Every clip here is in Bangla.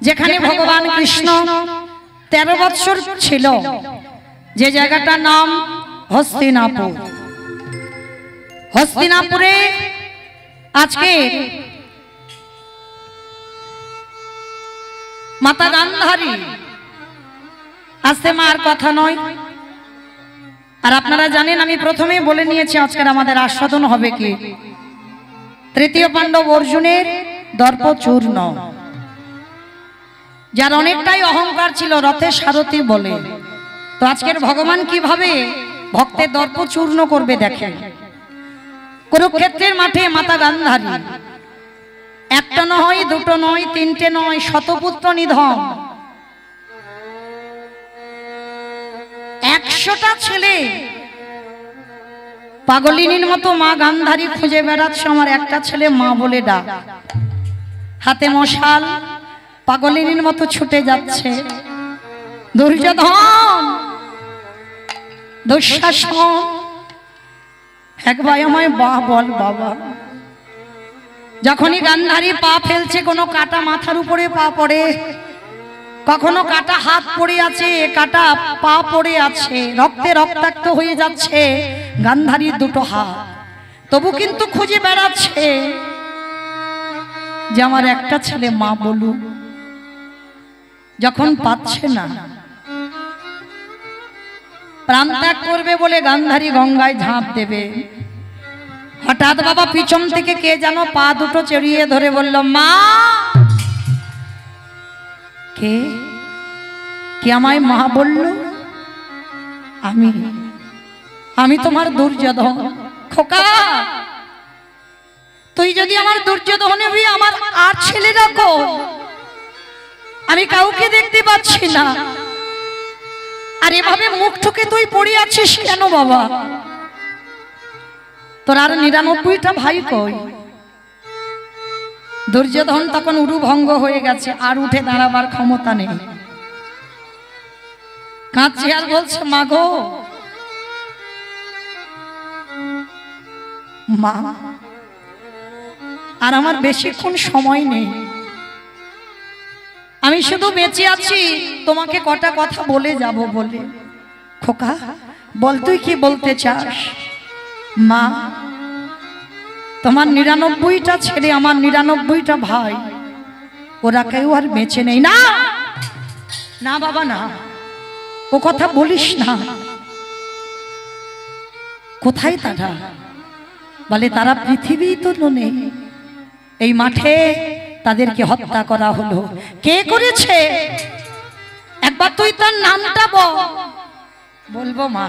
যেখানে ভগবান কৃষ্ণ 13 বৎসর ছিল, যে জায়গাটার নাম হস্তিনাপুর। হস্তিনাপুরে আজকে মাতা গান্ধারী আসতে মার কথা নয়। আর আপনারা জানেন, আমি প্রথমেই বলে নিয়েছি আজকের আমাদের আস্বাদন হবে কি তৃতীয় পাণ্ডব অর্জুনের দর্পচূর্ণ, যার অনেকটাই অহংকার ছিল, রথের সারথি বলে। তো আজকের ভগবান কিভাবে ভক্তের দর্পচূর্ণ করবে দেখেন। কুরুক্ষেত্রের মাঠে মাতা গান্ধারী একটা নয়, দুটো নয়, তিনটে নয়, শতপুত্র নিধন, 100টা ছেলে পাগলিনীর মতো মা গান্ধারী খুঁজে বেড়াচ্ছে। আমার একটা ছেলে মা বলে ডাক, হাতে মশাল, পাগলিনীর মতো ছুটে যাচ্ছে। দুর্যোধন, দুঃশাসন, এক ভাই আমায় বাহ বল বাবা। যখনই গান্ধারী পা ফেলছে, কোনো কাটা মাথার উপরে পা পড়ে, কখনো কাটা হাত পড়ে আছে, কাটা পা পড়ে আছে, রক্তে রক্তাক্ত হয়ে যাচ্ছে গান্ধারীর দুটো হাত, তবু কিন্তু খুঁজে বেড়াচ্ছে যে আমার একটা ছেলে মা বলুক। যখন পাচ্ছে না, প্রাণ ত্যাগ করবে বলে গান্ধারী গঙ্গায় ঝাঁপ দেবে। হঠাৎ বাবা পিছন থেকে কে যেন পা দুটো চড়িয়ে ধরে বলল, মা। কে কে আমায় মা বলল? আমি তোমার দুর্যোধন। খোকা, তুই যদি আমার দুর্যোধন হবি, আমার আর ছেলেরা কো? আমি কাউকে দেখতে পাচ্ছি না। আর এভাবে মুখ ঠুকে তুই পড়ে আছিস কেন বাবা? তোর আর 99টা ভাই কই? দুর্যোধন তখন উরুভঙ্গ হয়ে গেছে, আর উঠে দাঁড়াবার ক্ষমতা নেই। কাঁদছে আর বলছে, মা গো, মা, আর আমার বেশিক্ষণ সময় নেই। আমি শুধু বেঁচে আছি তোমাকে কটা কথা বলে যাব বলে। খোকা বল, তুই কি বলতে চাস? মা, তোমার 99টা ছেলে, আমার 99টা ভাই, ওরা কেউ আর বেঁচে নেই। না না বাবা, না, ও কথা বলিস না। কোথায় তারা? বলে তারা পৃথিবী তো নেই, এই মাঠে তাদেরকে হত্যা করা হলো। কে করেছে? একবার তুই তার নামটা বল। বলবো মা,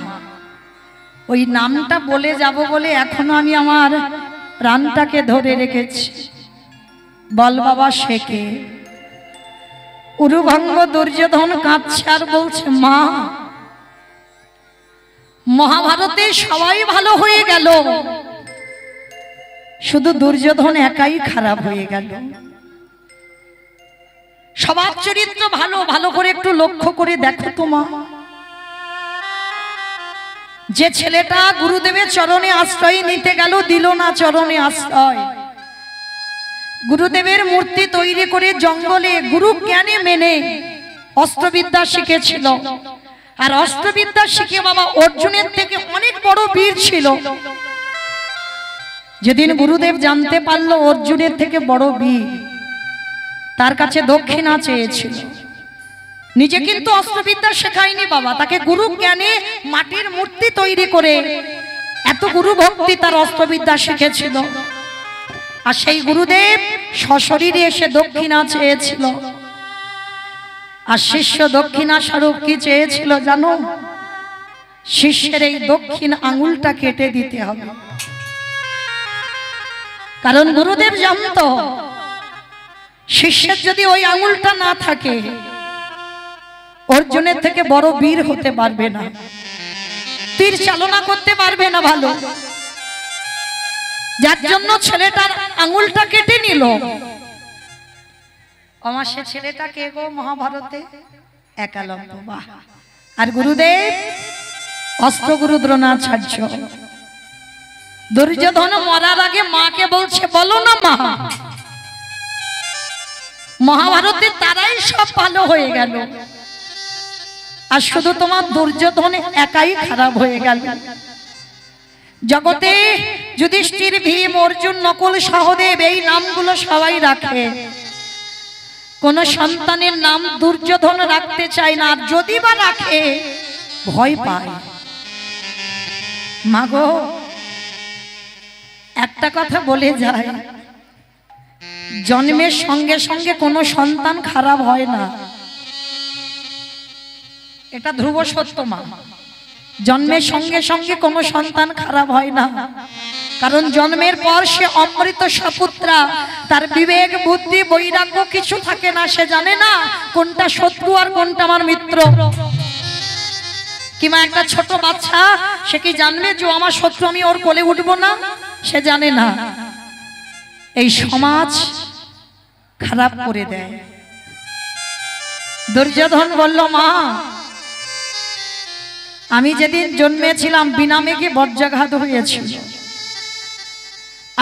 ওই নামটা বলে যাব বলে এখনো আমি আমার প্রাণটাকে ধরে রেখেছি। বল বাবা, সে কে? উরুভঙ্গ দুর্যোধন কাঁদছে আর বলছে, মা, মহাভারতে সবাই ভালো হয়ে গেল, শুধু দুর্যোধন একাই খারাপ হয়ে গেল। সবার চরিত্র ভালো, ভালো করে একটু লক্ষ্য করে দেখো তো মা। যে ছেলেটা গুরুদেবের চরণে আশ্রয় নিতে গেল, দিল না চরণে আশ্রয়। গুরুদেবের মূর্তি তৈরি করে জঙ্গলে গুরু জ্ঞানে মেনে অস্ত্রবিদ্যা শিখেছিল। আর অস্ত্রবিদ্যা শিখে বাবা অর্জুনের থেকে অনেক বড় বীর ছিল। যেদিন গুরুদেব জানতে পারলো অর্জুনের থেকে বড় বীর, তার কাছে দক্ষিণা চেয়েছিল। নিজে কিন্তু অস্ত্রবিদ্যা শেখায়নি বাবা, তাকে গুরু জ্ঞানে মাটির মূর্তি তৈরি করে এত গুরু ভক্তি তার অস্ত্রবিদ্যা শিখেছিল। আর সেই গুরুদেব সশরীরে এসে দক্ষিণা চেয়েছিল। আর শিষ্য দক্ষিণা স্বরূপ কি চেয়েছিল জানো? শিষ্যের এই দক্ষিণ আঙুলটা কেটে দিতে হবে। কারণ গুরুদেব জানতো শিষ্যের যদি ওই আঙুলটা না থাকে, অর্জুনের থেকে বড় বীর হতে পারবে না, তীর চালনা করতে পারবে না ভালো। যার জন্য ছেলেটার আঙুলটা কেটে নিল। আমার সে ছেলেটা কে গো মহাভারতে? একালব্য। বাহ! আর গুরুদেব অস্ত্রগুরু দ্রোণাচার্য। দুর্যোধন মরার আগে মাকে বলছে, বলো না মা, মহাভারতে তারাই সব ভালো হয়ে গেল, আর শুধু তোমার দুর্যোধন একাই খারাপ হয়ে গেল। জগতে যুধিষ্ঠির, ভীম, অর্জুন, নকুল, সহদেব এই নামগুলো সবাই রাখে, কোন সন্তানের নাম দুর্যোধন রাখতে চায় না, আর যদি বা রাখে ভয় পায়। মাগো একটা কথা বলে যায়, জন্মের সঙ্গে সঙ্গে কোনো সন্তান খারাপ হয় না, এটা ধ্রুব সত্য মা। জন্মের সঙ্গে সঙ্গে কোনো সন্তান খারাপ হয় না, কারণ জন্মের পর সে অমৃত সপুত্রা, তার বিবেক বুদ্ধি বৈরাগ্য কিছু থাকে না, সে জানে না কোনটা শত্রু আর কোনটা আমার মিত্র। কিংবা একটা ছোট বাচ্চা সে কি জানবে যে আমার শত্রু, আমি ওর কোলে উঠবো না? সে জানে না। এই সমাজ খারাপ করে দেয়। দুর্যোধন বলল, মা আমি যেদিন জন্মেছিলাম বিনা মেঘে বজ্রাঘাত হয়েছিল,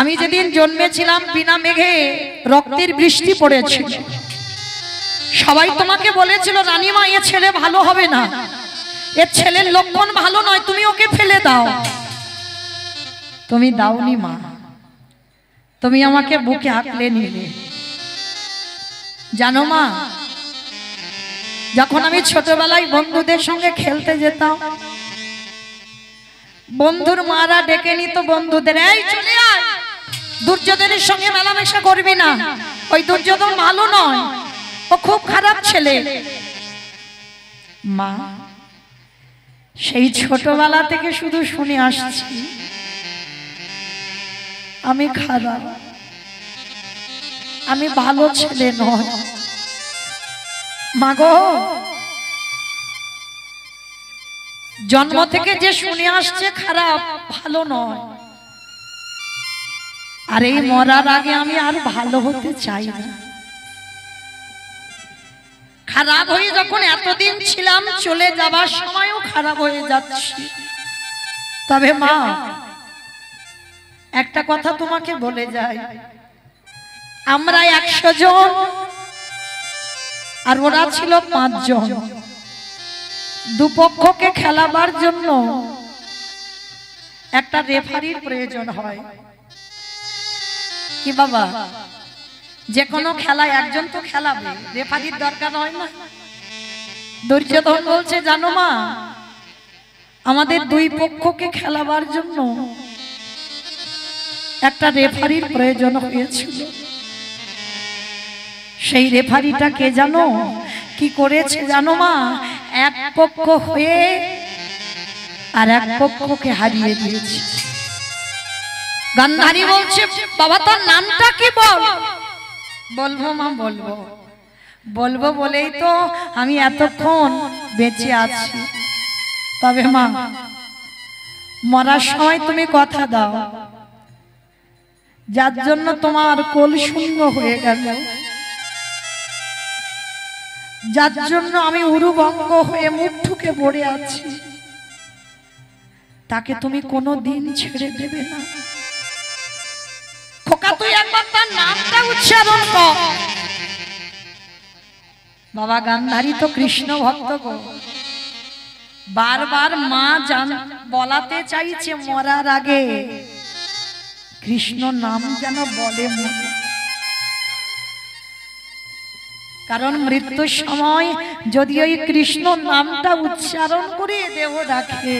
আমি যেদিন জন্মেছিলাম বিনা মেঘে রক্তের বৃষ্টি পড়েছিল, সবাই তোমাকে বলেছিল রানীমা এ ছেলে ভালো হবে না, এর ছেলের লক্ষণ ভালো নয়, তুমি ওকে ফেলে দাও। তুমি দাওনি মা, তুমি আমাকে বুকে আঁকলে নিলে। জানো মা, যখন আমি ছোটবেলায় বন্ধুদের সঙ্গে খেলতে যেতাম, বন্ধুর মারা ডেকে নিত বন্ধুদের, এই চলে আয়, দুর্যোধনের সঙ্গে মেলামেশা করবি না, ওই দুর্যোধন ভালো নয়, ও খুব খারাপ ছেলে। মা সেই ছোটবেলা থেকে শুধু শুনে আসছি আমি খারাপ, আমি ভালো ছেলে নয়। মাগো জন্ম থেকে যে শুনে আসছে খারাপ, ভালো নয়, আর এই মরার আগে আমি আর ভালো হতে চাই না। খারাপ হয়ে যখন এতদিন ছিলাম, চলে যাবার সময়ও খারাপ হয়ে যাচ্ছি। তবে মা একটা কথা তোমাকে বলে যাই, আমরা 100 জন আর ওরা ছিল 5 জন, দুপক্ষকে খেলাবার জন্য একটা রেফারির প্রয়োজন হয়। কি বাবা, যে কোনো খেলায় একজন তো খেলাবে, রেফারির দরকার হয় না? দুর্যোধন বলছে, জানো মা আমাদের দুই পক্ষকে খেলাবার জন্য একটা রেফারির প্রয়োজন হয়েছিল। সেই রেফারিটা কে জানো কি করেছে জানো মা? এক পক্ষ হয়ে আর এক পক্ষকে হারিয়ে দিয়েছে। গান্ধারী বলছে, বাবা তোর নামটা কি বল? বলবো মা, বলবো বলবো বলেই তো আমি এতক্ষণ বেঁচে আছি। তবে মা মরার সময় তুমি কথা দাও, যার জন্য তোমার কোল শূন্য হয়ে গেল, যার জন্য আমি উরুভঙ্গ হয়ে মুখ ঠুকে পড়ে আছি, তাকে তুমি কোনো দিন ছেড়ে দেবে না। খোকা তুই একবার তার নামটা উচ্চারণ কর। বাবা গান্ধারী তো কৃষ্ণ ভক্ত গো, বারবার মা বলাতে চাইছে মরার আগে কৃষ্ণ নাম যেন বলে মনে, কারণ মৃত্যুর সময় যদি ওই কৃষ্ণ নামটা উচ্চারণ করে দেহ রাখে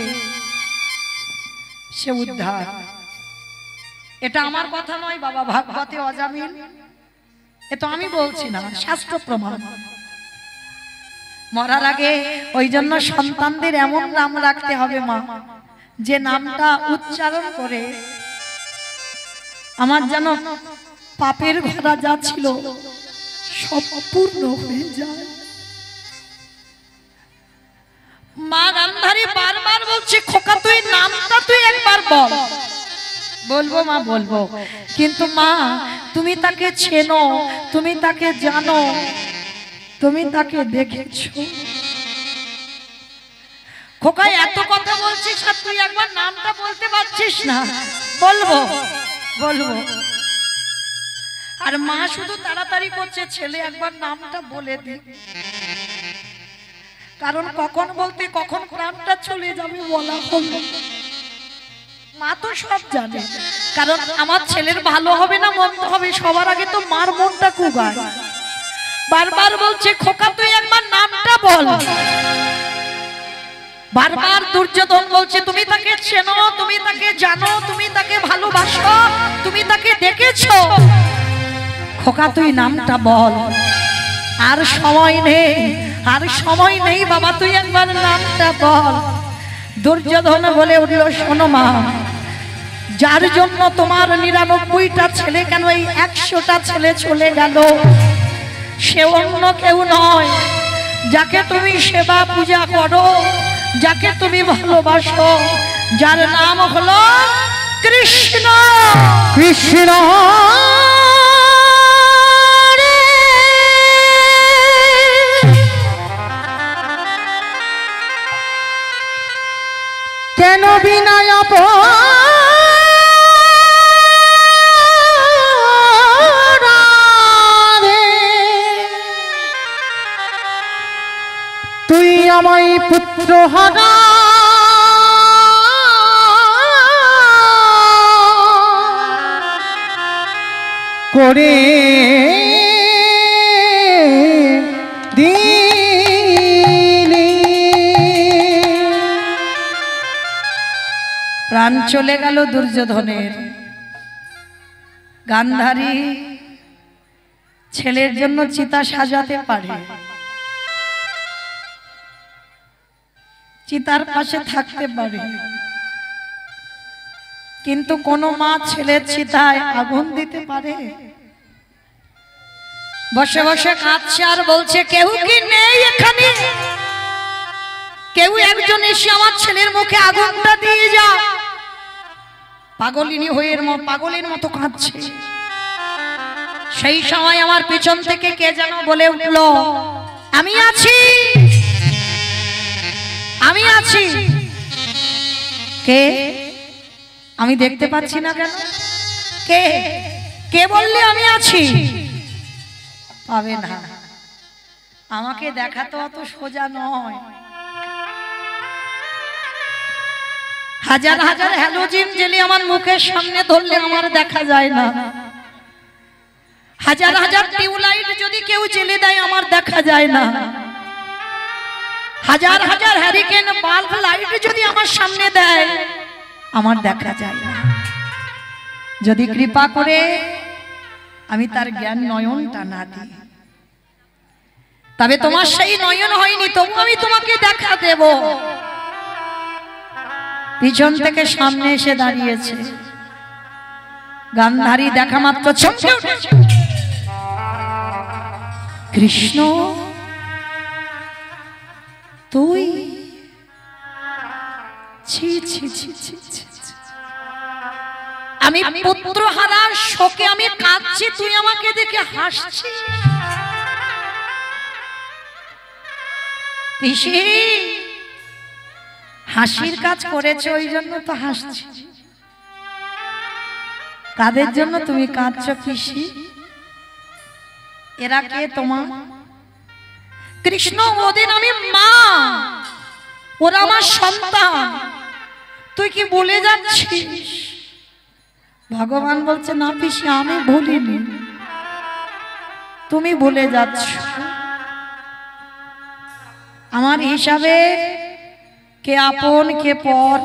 সে উদ্ধার। এটা আমার কথা নয় বাবা, ভাগবতে অজামিল, এ তো আমি বলছি না, শাস্ত্র প্রমাণ। মরার আগে ওই জন্য সন্তানদের এমন নাম রাখতে হবে মা, যে নামটা উচ্চারণ করে আমার যেন পাপের ঘোড়া যা ছিল সব পূর্ণ হয়ে যায়। মা গান্ধারী বারবার বলছে, খোকা তুই নামটা তুই একবার বল। বলবো মা, বলবো, কিন্তু মা তুমি তাকে চেনো, তুমি তাকে জানো, তুমি তাকে দেখেছো। খোকা এত কথা বলছিস আর তুই একবার নামটা বলতে পারছিস না? বলবো বলবো, আর মা শুধু তাড়াতাড়ি করছে ছেলে একবার নামটা বলে দি, কারণ কখন বলতে কখন প্রাণটা চলে যাবে বলা হলো। মা তো সব জানে, কারণ আমার ছেলের ভালো হবে না মন্দ হবে সবার আগে তো মার মনটা কুগায়। বারবার বলছে খোকা তুই একবার নামটা বল। বারবার দুর্যোধন বলছে তুমি তাকে চেনো, তুমি তাকে জানো, তুমি তাকে ভালোবাসো, তুমি তাকে দেখেছো, খোকা তুই নামটা বল। আর সময় নেই, আর সময় নেই বাবা, তুই একবার নামটা বল। দুর্যোধন বলে উঠল শোনো মা, যার জন্য তোমার ৯৯টা ছেলে কেন এই ১০০টা ছেলে চলে গেল, সে অন্য কেউ নয়, যাকে তুমি সেবা পূজা করো, যাকে তুমি ভালোবাসো, যার নাম হলো কৃষ্ণ। কৃষ্ণ কেন বিনয় তুই আমায় পুত্র হারা করে প্রাণ চলে গেল দুর্যোধনের। গান্ধারী ছেলের জন্য চিতা সাজাতে পারে, চিতার পাশে থাকতে পারে, কিন্তু কোন মা ছেলের চিতায় আগুন দিতে পারে? বসে বসে কাঁদছে আর বলছে কেউ কি নেই এখানে, কেউ একজন এসে আমার ছেলের মুখে আগুনটা দিয়ে যা। পাগলিনী হয়ে পাগলের মতো কাঁদছে। সেই সময় আমার পিছন থেকে কে যেন বলে উঠল আমি আছি, আমি আছি। কে? আমি দেখতে পাচ্ছি না কেন? কে? কে বললে আমি আছি? পাবে না, আমাকে দেখা তো অত সোজা নয়। হাজার হাজার হ্যালোজিন জেলে আমার মুখের সামনে ধরলে আমার দেখা যায় না। হাজার হাজার টিউবলাইট যদি কেউ জেলে দেয় আমার দেখা যায় না। হাজার হাজার হ্যারিকেন বাল্ব লাইট যদি আমার সামনে দেয় আমার দেখা যায় না। যদি কৃপা করে আমি তার জ্ঞান নয়নটা না দিই, তবে তোমার সেই নয়ন হয়নি, তবু আমি তোমাকে দেখা দেব। পিছন থেকে সামনে এসে দাঁড়িয়েছে গান্ধারী, দেখা মাত্র চমকে উঠেছে। কৃষ্ণ তুই? ছি ছি ছি ছি ছি, আমি পুত্র হারার শোকে আমি কাঁদছি, তুই আমাকে দেখে হাসছিস? পিসি হাসির কাজ করেছে ওই জন্য তো হাসছি। কাদের জন্য তুমি কাঁদছো পিসি? এরা কে তোমার? কৃষ্ণ ওদের আমি মা, ওরা আমার সন্তান, তুই কি ভুলে যাচ্ছিস? ভগবান বলছে না পিসি আমি ভুলিনি, তুমি ভুলে যাচ্ছ। আমার হিসাবে কে আপন কে পর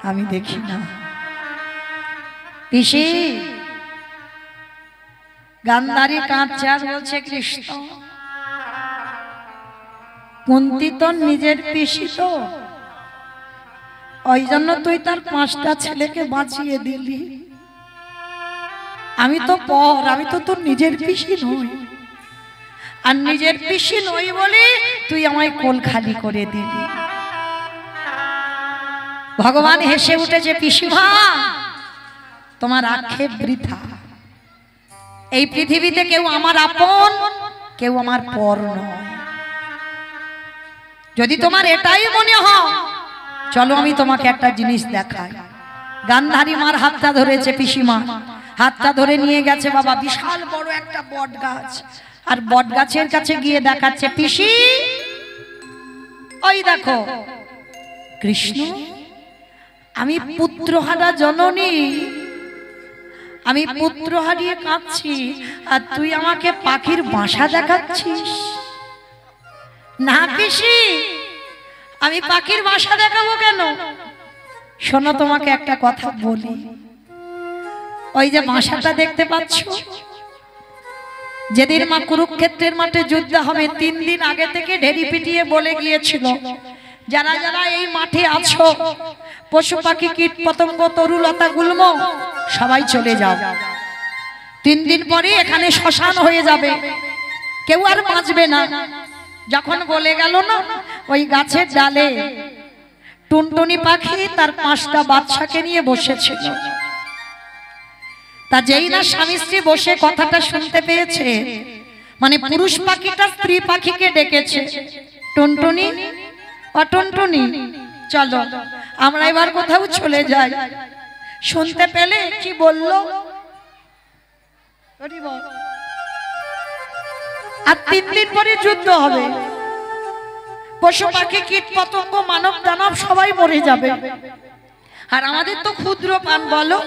আমি দেখি না। পিসি গান্ধারী কাঁদছে আর বলছে কৃষ্ণ কুন্তি তোর নিজের পিসি তো, ওই জন্য তুই তার 5টা ছেলেকে বাঁচিয়ে দিলি। আমি তো পর, আমি তো তোর নিজের পিসি নই, আর নিজের পিসি নই বলে তুই আমায় কোল খালি করে দিলি। ভগবান হেসে উঠেছে, পিসিমা তোমার আক্ষেপ বৃথা। এই পৃথিবীতে কেউ আমার আপন কেউ আমার পর নয়। যদি তোমার এটাই মনে হয় চলো আমি তোমাকে একটা জিনিস দেখাই। গান্ধারী মার হাতটা ধরেছে পিসিমা হাতটা ধরে নিয়ে গেছে বাবা বিশাল বড় একটা বট গাছ, আর বট গাছের কাছে গিয়ে দেখাচ্ছে, পিসি ওই দেখো কৃষ্ণ, আমি পুত্রহারা জননী, আমি পুত্র হারিয়ে কাঁদছি, আর তুই আমাকে পাখির বাসা দেখাচ্ছিস। না পিসি, আমি পাখির বাসা দেখাবো কেন? শোনো তোমাকে একটা কথা বলি, ওই যে বাসাটা দেখতে পাচ্ছ, যেদিন মা কুরুক্ষেত্রের মাঠে যুদ্ধ হবে 3 দিন আগে থেকে ঢেরি পিটিয়ে বলে গিয়েছিল, যারা যারা এই মাঠে আছো পশু পাখি কীট পতঙ্গ তরুলতা গুল্ম সবাই চলে যাও, 3 দিন পরে এখানে শ্মশান হয়ে যাবে, কেউ আর বাঁচবে না। যখন বলে গেল না, ওই গাছের ডালে টুনটুনি পাখি তার 5টা বাচ্চাকে নিয়ে বসেছিল। তা যেই না স্বামী স্ত্রী বসে কথাটা শুনতে পেয়েছে, মানে পুরুষ পাখিটা স্ত্রী পাখিকে ডেকেছে, টুনটুনি ও টুনটুনি চলো আমরা এবার কোথাও চলে যাই। শুনতে পেলে কি বললো, আর 3 দিন পরে যুদ্ধ হবে, পশু পাখি কীট পতঙ্গ মানব দানব সবাই মরে যাবে, আর আমাদের তো ক্ষুদ্র প্রাণ, বলো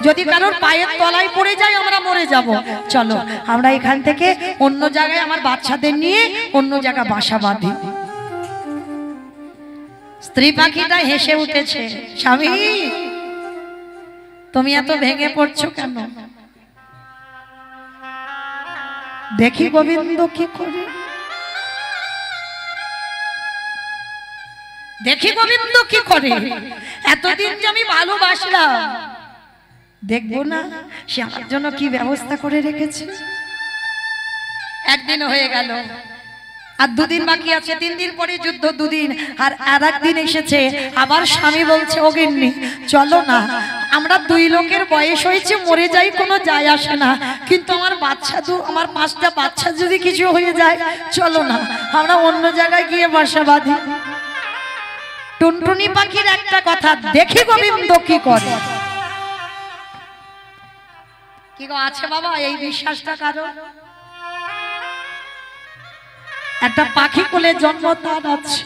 যদি কারোর পায়ের তলায় পড়ে যায় আমরা মরে যাব, চলো আমরা এখান থেকে অন্য জায়গায় আমার বাচ্চাদের নিয়ে অন্য জায়গায় বাসা বাঁধি। স্ত্রী পাখিটা হেসে উঠেছে, স্বামী তুমি এত ভেঙে পড়ছো কেন? দেখি গোবিন্দ কি করে, দেখি গোবিন্দ কি করে, এতদিন যে আমি ভালোবাসলাম, দেখবো না সে আমার জন্য কি ব্যবস্থা করে রেখেছে। একদিন হয়ে গেল, আর 2 দিন বাকি আছে, 3 দিন পরে যুদ্ধ 2 দিন, আর আরেকদিন এসেছে, আবার স্বামী বলছে, ও গিন্নি চলো না, আমরা 2 লোকের বয়স হয়েছে, মরে যাই কোনো যায় আসে না, কিন্তু আমার বাচ্চা আমার 5টা বাচ্চা যদি কিছু হয়ে যায়, চলো না আমরা অন্য জায়গায় গিয়ে বাসা বাঁধি। টুনটুনি পাখির একটা কথা, দেখি গোবিন্দ কি করে। কি গো আছে বাবা এই বিশ্বাসটা কারো? একটা পাখি কোলে জন্ম তার আছে,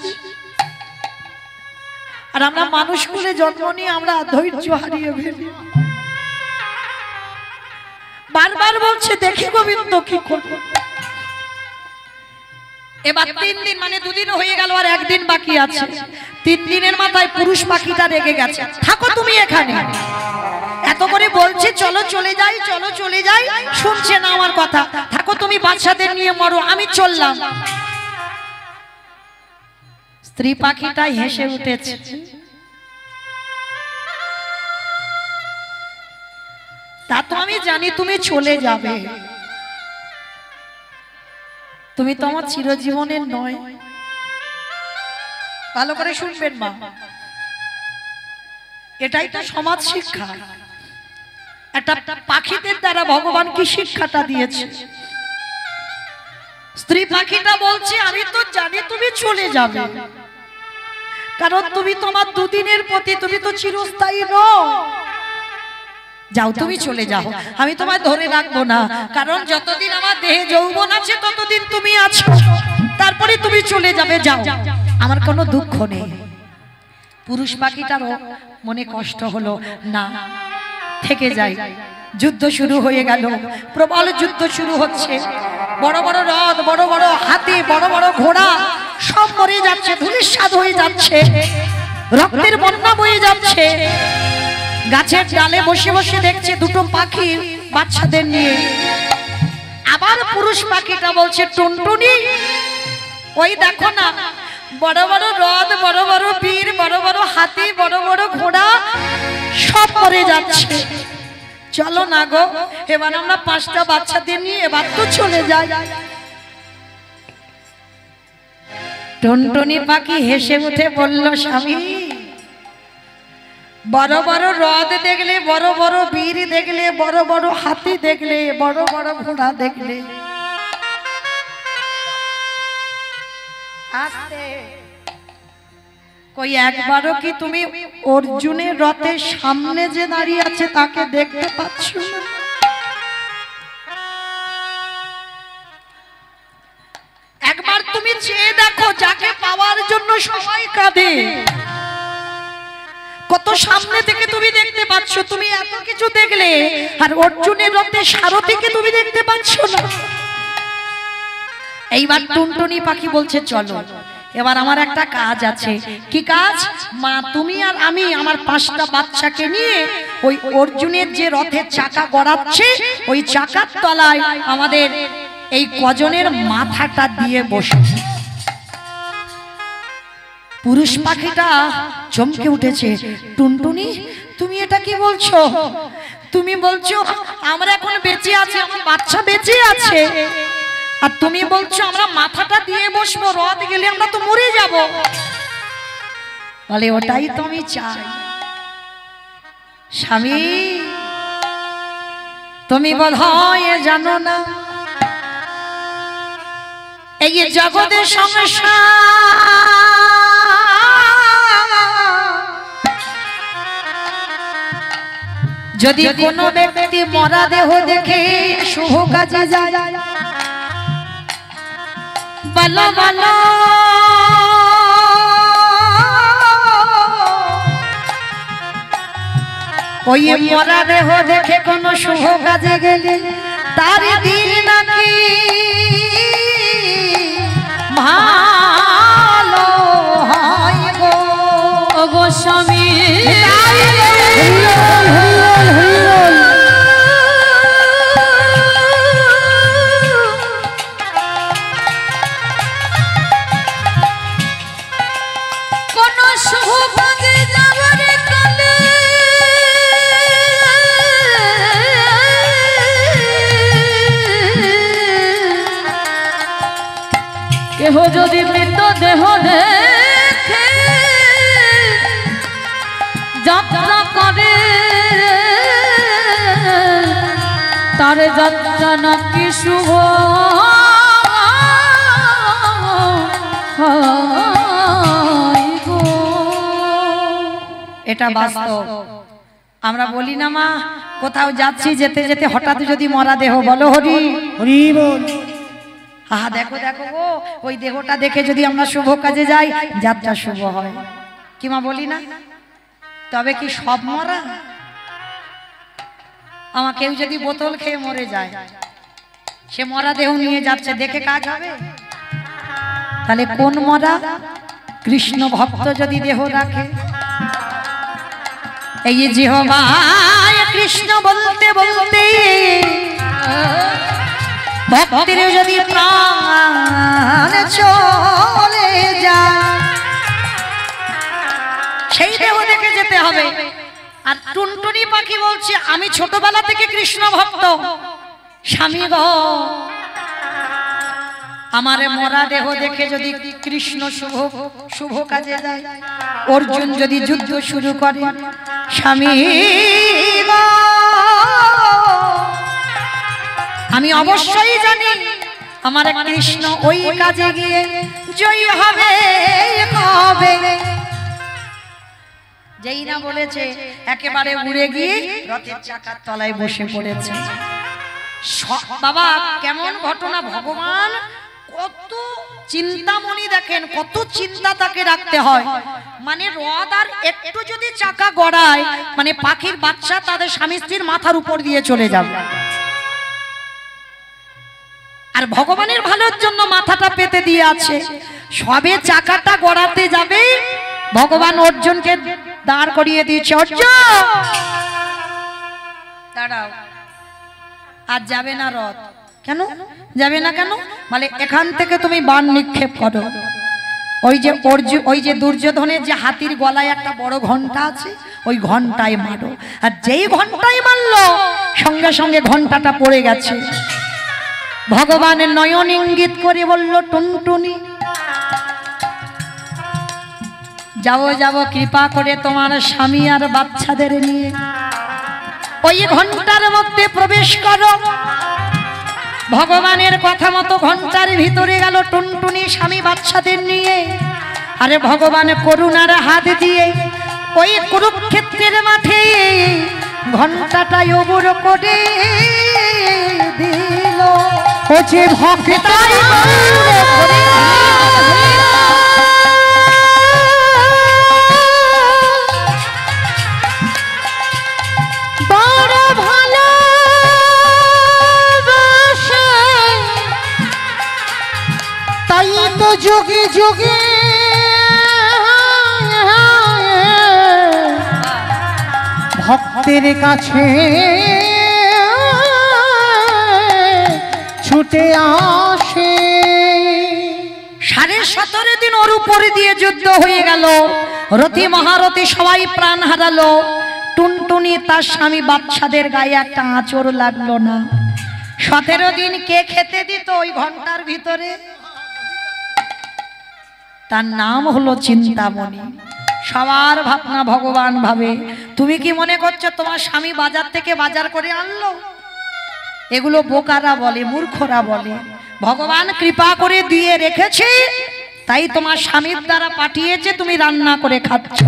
আর আমরা মানুষ কোলে জন্ম নিয়ে আমরা ধৈর্য হারিয়ে ফেলি। বারবার বলছে দেখি গোবিন্দ কি করবে। এবার 3 দিন, মানে 2 দিন হয়ে গেল, আর 1 দিন বাকি আছে। 3 দিনের মাথায় পুরুষ পাখিটা রেগে গেছে, থাকো তুমি এখানে, এত করে বলছে চলো চলে যাই, চলো চলে যাই, শুনছে না আমার কথা, থাকো তুমি বাচ্চাদের নিয়ে মরো, আমি চললাম। স্ত্রী পাখিটা হেসে উঠেছে, তা তো আমি জানি তুমি চলে যাবে, তুমি তো আমার চিরজীবনের নয়। ভালো করে শুনবেন মা, এটাই তো সমাজ শিক্ষা। একটা পাখিদের দ্বারা ভগবান কি শিক্ষাটা দিয়েছে। স্ত্রী পাখিটা বলছে আমি তো জানি তুমি চলে যাবে, কারণ তুমি তোমার 2 দিনের প্রতি, তুমি তো চিরস্থায়ী নও। যাও তুমি চলে যাও, আমি তোমায় ধরে রাখবো না, কারণ যতদিন আমার দেহে যৌবন আছে ততদিন তুমি আছো, তারপরে তুমি চলে যাবে, যাও, আমার কোনো দুঃখ নেই। পুরুষ পাখিটারও মনে কষ্ট হলো, না থেকে যাই। যুদ্ধ শুরু হয়ে গেল, প্রবল যুদ্ধ শুরু হচ্ছে, বড় বড় রথ, বড় বড় হাতি, বড় বড় ঘোড়া সব মরে যাচ্ছে, ধূলিসাৎ হয়ে যাচ্ছে, রক্তের বন্যা বয়ে যাচ্ছে। গাছের ডালে বসে বসে দেখছে 2টো পাখি বাচ্চাদের নিয়ে। আবার পুরুষ পাখিটা বলছে টুনটুনি ওই দেখো না, বড় বড় রথ, বড় বড় বীর, বড় বড় হাতি, বড় বড় ঘোড়া সব মরে যাচ্ছে, চলো না গো এবার আমরা 5টা বাচ্চাদের নিয়ে এবার তো চলে যাই। টুনটুনি পাখি হেসে উঠে বলল, স্বামী বড় বড় রথ দেখলে, বড় বড় বীর দেখলে, বড় বড় হাতি দেখলে, বড় বড় ঘোড়া দেখলে, আস্তে কই একবারও কি তুমি অর্জুনের রথের সামনে যে দাঁড়িয়ে আছে তাকে দেখতে পাচ্ছ না? তুমি চেয়ে দেখো, যাকে পাওয়ার জন্য সবাই কাঁদে, কত সামনে থেকে তুমি দেখতে পাচ্ছ, তুমি এত কিছু দেখলে, আর অর্জুনের রথে সারথীকে তুমি দেখতে পাচ্ছ না। এইবার টুনটুনি পাখি বলছে চলো, এবার আমার একটা কাজ আছে। কি কাজ? মা তুমি আর আমি আমার 5টা বাচ্চাকে নিয়ে ওই অর্জুনের যে রথের চাকা গড়াচ্ছে ওই চাকার তলায় আমাদের এই কজনের মাথাটা দিয়ে বসে। পুরুষ পাখিটা চমকে উঠেছে। টুনটুনি তুমি এটা কি বলছো? তুমি বলছো আমরা এখন বেঁচে আছি, আমার বাচ্চা বেঁচে আছে, আর তুমি বলছো আমরা মাথাটা দিয়ে বসবো, রথ গেলে আমরা তো মরে যাব। বলে ওটাই তো আমি চাই। স্বামী তুমি বোধহয় জানো না, এই জগতের সমস্যা যদি কোনো ব্যক্তি মরা দেহ দেখে শুভ কাজে যায়, বলো বলো ওই মরা দেহ দেখে কোন শুভ কাজে গেলে তার দিন নাকি ভালো হয় গো। গোস্বামী কেহ যদি মৃত দেহ দেখে যাত্রা করে, তার যাত্রা নাকি শুভ। এটা বাস্তব। আমরা বলি না মা, কোথাও যাচ্ছি, যেতে যেতে হঠাৎ যদি মরা দেহ, বলো হরি হরি বল, হা দেখো দেখো গো, ওই দেহটা দেখে যদি আমরা শুভ কাজে যাই যাত্রা শুভ হয়। কি মা বলি না? তবে কি সব মরা? আমার কেউ যদি বোতল খেয়ে মরে যায়, সে মরা দেহ নিয়ে যাচ্ছে, দেখে কাজ হবে? তাহলে কোন মরা? কৃষ্ণ ভক্ত যদি দেহ রাখে, এই জিহ্বা কৃষ্ণ বলতে বলতে ভক্তের যদি প্রাণ চলে যায়, সেই দেহ দেখে যেতে হবে। আর টুনটুনি পাখি বলছে আমি ছোটবেলা থেকে কৃষ্ণ ভক্ত, স্বামী গো আমারে মরা দেহ দেখে যদি কৃষ্ণ শুভ কাজে যায়, অর্জুন যদি যুদ্ধ শুরু করে, স্বামী গো আমি অবশ্যই জানি আমার কৃষ্ণ ওই কাজে গিয়ে জয়ী হবে হবে। যেই না বলেছে একেবারে উড়ে গিয়ে রথের চাকার তলায় বসে পড়েছে। বাবা কেমন ঘটনা! ভগবান কত চিন্তামণি, দেখেন কত চিন্তা তাকে রাখতে হয়। মানে রথ আর একটু যদি চাকা গড়ায়, মানে পাখির বাচ্চা তাদের স্বামী স্ত্রীর মাথার উপর দিয়ে চলে যাবে। আর ভগবানের ভালোর জন্য মাথাটা পেতে দিয়ে আছে। সবে চাকাটা গড়াতে যাবে, ভগবান অর্জুনকে দাঁড় করিয়ে দিয়েছে। অর্জুন দাঁড়াও, আর যাবে না রথ। কেন যাবে না? কেন মানে এখান থেকে তুমি বাণ নিক্ষেপ করো। ওই যে দুর্যোধনের যে হাতির গলায় একটা বড় ঘন্টা আছে, ওই ঘন্টায় মারো। আর যেই ঘন্টায় মারলো সঙ্গে সঙ্গে ঘন্টাটা পড়ে গেছে। ভগবানের নয়ন ইঙ্গিত করে বলল, টুনটুনি যাও যাও, কৃপা করে তোমার স্বামী আর বাচ্চাদের নিয়ে ওই ঘন্টার মধ্যে প্রবেশ করো। ভগবানের কথা মতো ঘন্টার ভিতরে গেল টুনটুনি স্বামী বাচ্চাদের নিয়ে। আরে ভগবান করুণার হাত দিয়ে ওই কুরুক্ষেত্রের মাঠে ঘন্টাটা ওবর করে দিল। ভক্তাই তাই তো যুগে যুগে ভক্তের কাছে ছুটে আসে। 17.5 দিন ওর উপরে দিয়ে যুদ্ধ হয়ে গেল, রথী মহারথী সবাই প্রাণ হারালো। টুনটুনি তার স্বামী বাচ্চাদের গায়ে একটা আঁচড় লাগলো না। 17 দিন কে খেতে দিত ওই ঘন্টার ভিতরে? তার নাম হলো চিন্তামণি। সবার ভাবনা ভগবান ভাবে। তুমি কি মনে করছো তোমার স্বামী বাজার থেকে বাজার করে আনলো? এগুলো বোকারা বলে, মূর্খরা বলে। ভগবান কৃপা করে দিয়ে রেখেছে, তাই তোমার স্বামীর দ্বারা পাঠিয়েছে, তুমি রান্না করে খাচ্ছ।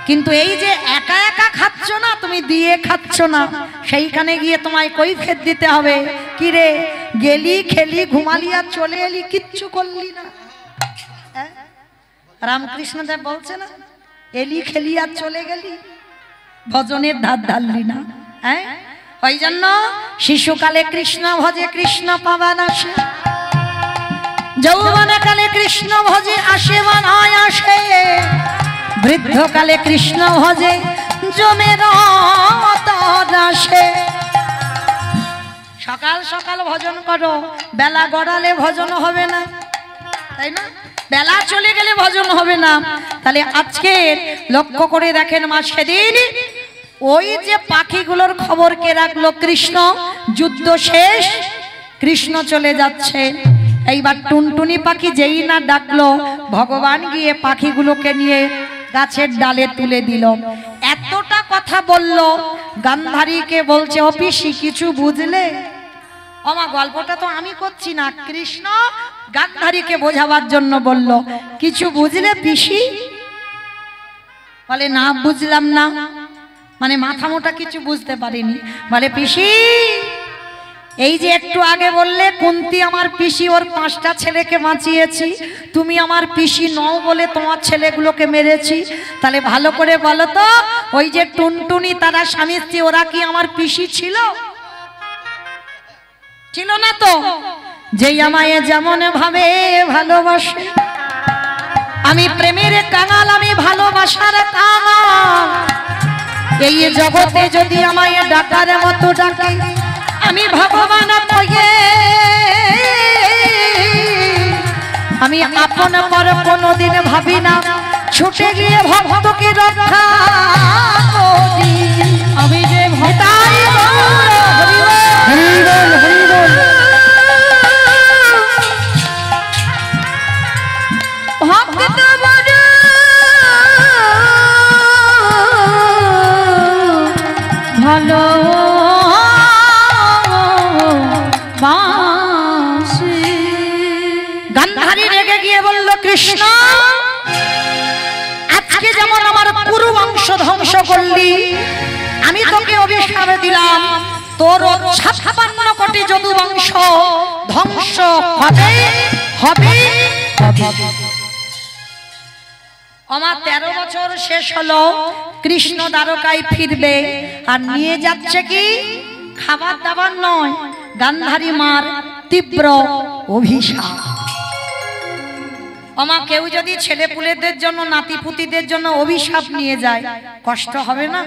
কিন্তু এই যে একা একা খাচ্ছ না, তুমি দিয়ে খাচ্ছ না, সেইখানে গিয়ে তোমায় কৈফিয়ত দিতে হবে। কি রে, গেলি খেলি ঘুমালি আর চলে এলি, কিচ্ছু করলি না। রামকৃষ্ণ দেব বলছে না, এলি খেলি আর চলে গেলি, ভজনের ধার ধারলি না। হ্যাঁ, ওই জন্য শিশুকালে কৃষ্ণ ভজে কৃষ্ণ পাবান আসে, যৌবনকালে কৃষ্ণ ভজে আসে বানায় আসে, বৃদ্ধকালে কৃষ্ণ ভজে জমের আসে। সকাল সকাল ভজন করো, বেলা গড়ালে ভজন হবে না, তাই না? বেলা চলে গেলে ভজন হবে না। তাহলে আজকে লক্ষ্য করে দেখেন, মা সেদিন ওই যে পাখিগুলোর খবর কে রাখলো? কৃষ্ণ। যুদ্ধ শেষ, কৃষ্ণ চলে যাচ্ছে। এইবার টুনটুনি পাখি যেই না ডাকলো, ভগবান গিয়ে পাখিগুলোকে নিয়ে গাছের ডালে তুলে দিল। এতটা কথা বলল, গান্ধারীকে বলছে, ও পিসি কিছু বুঝলে? আমা গল্পটা তো আমি করছি না, কৃষ্ণ গান্ধারীকে বোঝাবার জন্য বলল, কিছু বুঝলে পিসি? বলে না বুঝলাম না, মানে মাথা মোটা কিছু বুঝতে পারিনি। বলে পিসি, এই যে একটু আগে বললে কুন্তী আমার পিসি, ওর 5টা ছেলেকে বাঁচিয়েছি, তুমি আমার পিসি নও বলে তোমার ছেলেগুলোকে মেরেছি। তাহলে ভালো করে বলো তো, ওই যে টুনটুনি তারা স্বামী স্ত্রী, ওরা কি আমার পিসি ছিল? ছিল না তো। যেই আমায় যেমন ভাবে ভালোবাসে, আমি প্রেমের কাঙাল, আমি ভালোবাসার কাঙাল। এই জগতে যদি আমায় ডাকার মতো ডাকে, আমি ভগবান কয়ে, আমি আপন পর কোনদিন ভাবি না, ছুটে গিয়ে ভক্তকে রক্ষা করি। আমি যে ভক্তাই হরি বল হরি বল, ভক্ত বড় ভালো বাসে। গান্ধারী রেগে গিয়ে বলল, কৃষ্ণ আজকে যেমন আমার পুরো বংশ ধ্বংস করলি, আমি তোকে অভিশাপ দিলাম, তোর 56 কোটি যদু বংশ ধ্বংস হবে হবে হবে। আমার 13 বছর শেষ হলো, কৃষ্ণ দ্বারকায় ফিরবে, আর নিয়ে যাচ্ছে কি? খাবার দাবার নয়, গান্ধারী মার তীব্র অভিশাপ। আমা কেউ যদি ছেলে পুলেদের জন্য, নাতিপুতিদের জন্য অভিশাপ নিয়ে যায়, কষ্ট হবে না?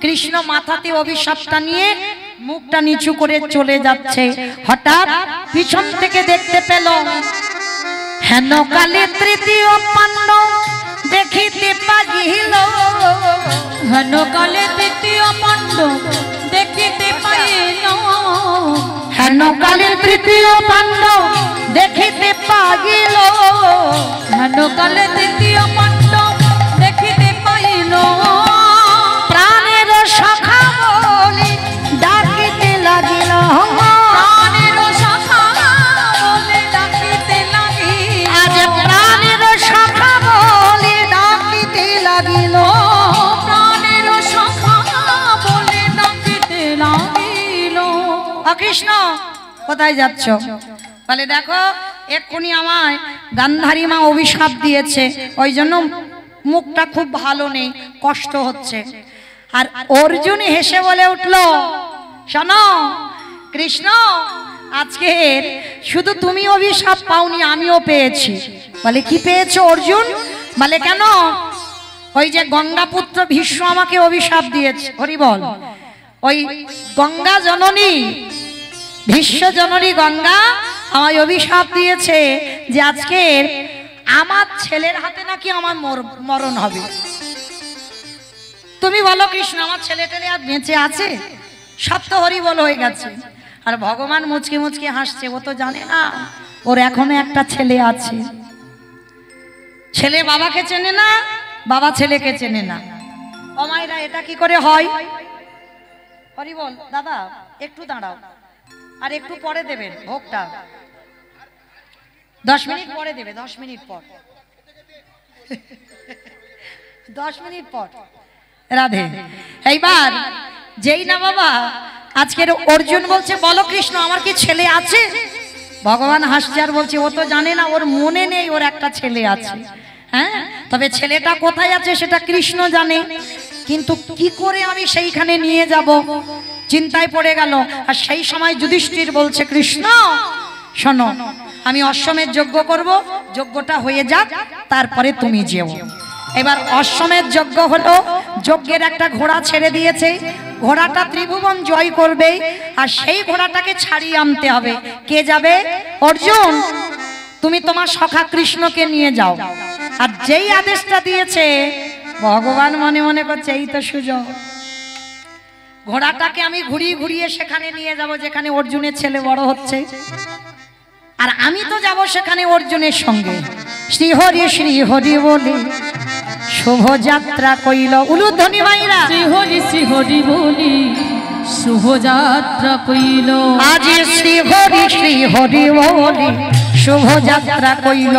কৃষ্ণ মাথাতে অভিশাপটা নিয়ে মুখটা নিচু করে চলে যাচ্ছে। হঠাৎ পিছন থেকে দেখতে পেল, হেন কালে তৃতীয় পাণ্ডব দেখিতে পাইল, হেন কালে তৃতীয় পাণ্ডব দেখিতে পাইল, হেন কালে তৃতীয় পাণ্ডব দেখিতে পাইল, হেন কালে তৃতীয় পাণ্ডব দেখিতে পাইল। প্রাণের সখা বলি ডাকিতে লাগিল, প্রাণের সখা বলে ডাকিতে লাগিল, আজ প্রাণের সখা বলে ডাকিতে লাগিল, প্রাণের সখা বলে ডাকিতে লাগিল। কৃষ্ণ কোথায় যাচ্ছ? বলে দেখো, এক্ষুনি আমায় গান্ধারী মা অভিশাপ দিয়েছে, ওই জন্য মুখটা খুব ভালো নেই, কষ্ট হচ্ছে। আর অর্জুন হেসে বলে উঠল, শোনো কৃষ্ণ, আজকে শুধু তুমি অভিশাপ পাওনি, আমিও পেয়েছি। বলে কি পেয়েছো অর্জুন? বলে কেন? ওই যে গঙ্গাপুত্র ভীষ্ম আমাকে অভিশাপ দিয়েছে। হরি বল। ওই গঙ্গা জননী, ভীষ্ম জননী গঙ্গা আমায় অভিশাপ দিয়েছে যে আজকে আমার ছেলের হাতে নাকি আমার মরণ হবে। তুমি বলো কৃষ্ণ, আমার ছেলে টেলে আর বেঁচে আছে? সব তো হরি বল হয়ে গেছে। আর ভগবান মুচকি মুচকি হাসছে, ও তো জানে না ওর এখনো একটা ছেলে আছে। ছেলে বাবাকে চেনে না, বাবা ছেলেকে চেনে না। ও মায়েরা, এটা কি করে হয়? হরি বল। দাদা একটু দাঁড়াও, আর একটু পরে দেবেন ভোগটা, 10 মিনিট পরে দেবে, 10 মিনিট পর, 10 মিনিট পর। রাধে। এইবার যেই না বাবা আজকের অর্জুন বলছে বলো কৃষ্ণ আমার কি ছেলে আছে? ভগবান হাসছে আর বলছে ও তো জানে না, ওর মনে নেই ওর একটা ছেলে আছে। হ্যাঁ, তবে ছেলেটা কোথায় আছে সেটা কৃষ্ণ জানে, কিন্তু কি করে আমি সেইখানে নিয়ে যাব চিন্তায় পড়ে গেল। আর সেই সময় যুধিষ্ঠির বলছে কৃষ্ণ শোনো, আমি অশ্বমেধ যজ্ঞ করব, যজ্ঞটা হয়ে যাক তারপরে তুমি যেও। এবার অশ্বমেধ যজ্ঞ হলো, যজ্ঞের একটা ঘোড়া ছেড়ে দিয়েছে, ঘোড়াটা ত্রিভুবন জয় করবে, আর সেই ঘোড়াটাকে ছাড়িয়ে আনতে হবে। কে যাবে? অর্জুন, তুমি তোমার সখা কৃষ্ণকে নিয়ে যাও। আর যেই আদেশটা দিয়েছে ভগবান মনে মনে করছে এই তো সুযোগ, ঘোড়াটাকে আমি ঘুরিয়ে ঘুরিয়ে সেখানে নিয়ে যাব যেখানে অর্জুনের ছেলে বড় হচ্ছে, আর আমি তো যাব সেখানে অর্জুনের সঙ্গে। শ্রীহরি শ্রীহরি বলে শুভযাত্রা কইল। উলুধ্বনি মাইরা শ্রীহরি শ্রীহরি বলি শুভযাত্রা কইল। আজ শ্রীহরি শ্রীহরি বলি শুভযাত্রা কইল।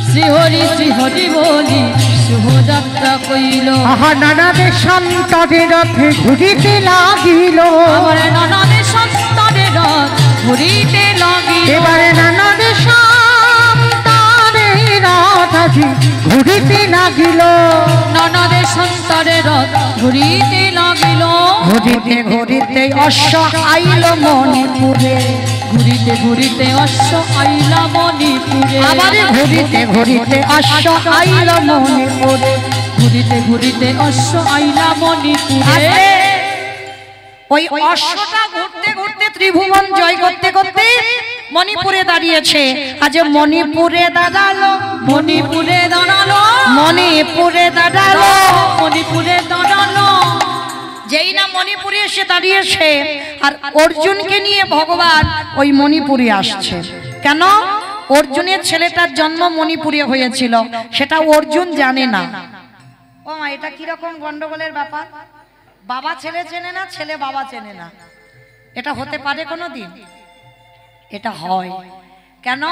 শ্রীহরি শ্রীহরি বলি শুভযাত্রা কইল। আহা নানা দেশান্তরে রথে ঘুরিতে লাগিল। আমার নানা দেশান্তরে রথ ঘুরিতে লাগিল। এবারে নানা দেশান্তরে রথ আজি ঘুরিতে লাগিল। নানা দেশান্তরে রথ ঘুরিতে লাগিল। ঘুরিতে ঘুরিতে অশ্ব আইল মণিপুরে। ঘুরিতে ঘুরিতে অশ্ব আইলা মণিপুরে। আবার ঘুরিতে ঘুরিতে অশ্ব আইল মণিপুরে। ঘুরিতে ঘুরিতে অশ্ব আইলা মণিপুরে। ওই অশ্বটা ঘুরতে ঘুরতে ত্রিভুবন জয় করতে করতে মণিপুরে দাঁড়িয়েছে। আজ মণিপুরে দাঁড়ালো, মণিপুরে দাঁড়ালো, মণিপুরে দাঁড়ালো, মণিপুরে দাঁড়ালো। যেই না মণিপুরে এসে দাঁড়িয়েছে, আর অর্জুনকে নিয়ে ভগবান ওই মণিপুরে আসছে। কেন? অর্জুনের ছেলেটার জন্ম মণিপুরে হয়েছিল, সেটা অর্জুন জানে না। ও মা, এটা কিরকম গন্ডগোলের ব্যাপার? বাবা ছেলে চেনে না, ছেলে বাবা চেনে না, এটা হতে পারে কোনোদিন? এটা হয়। কেন?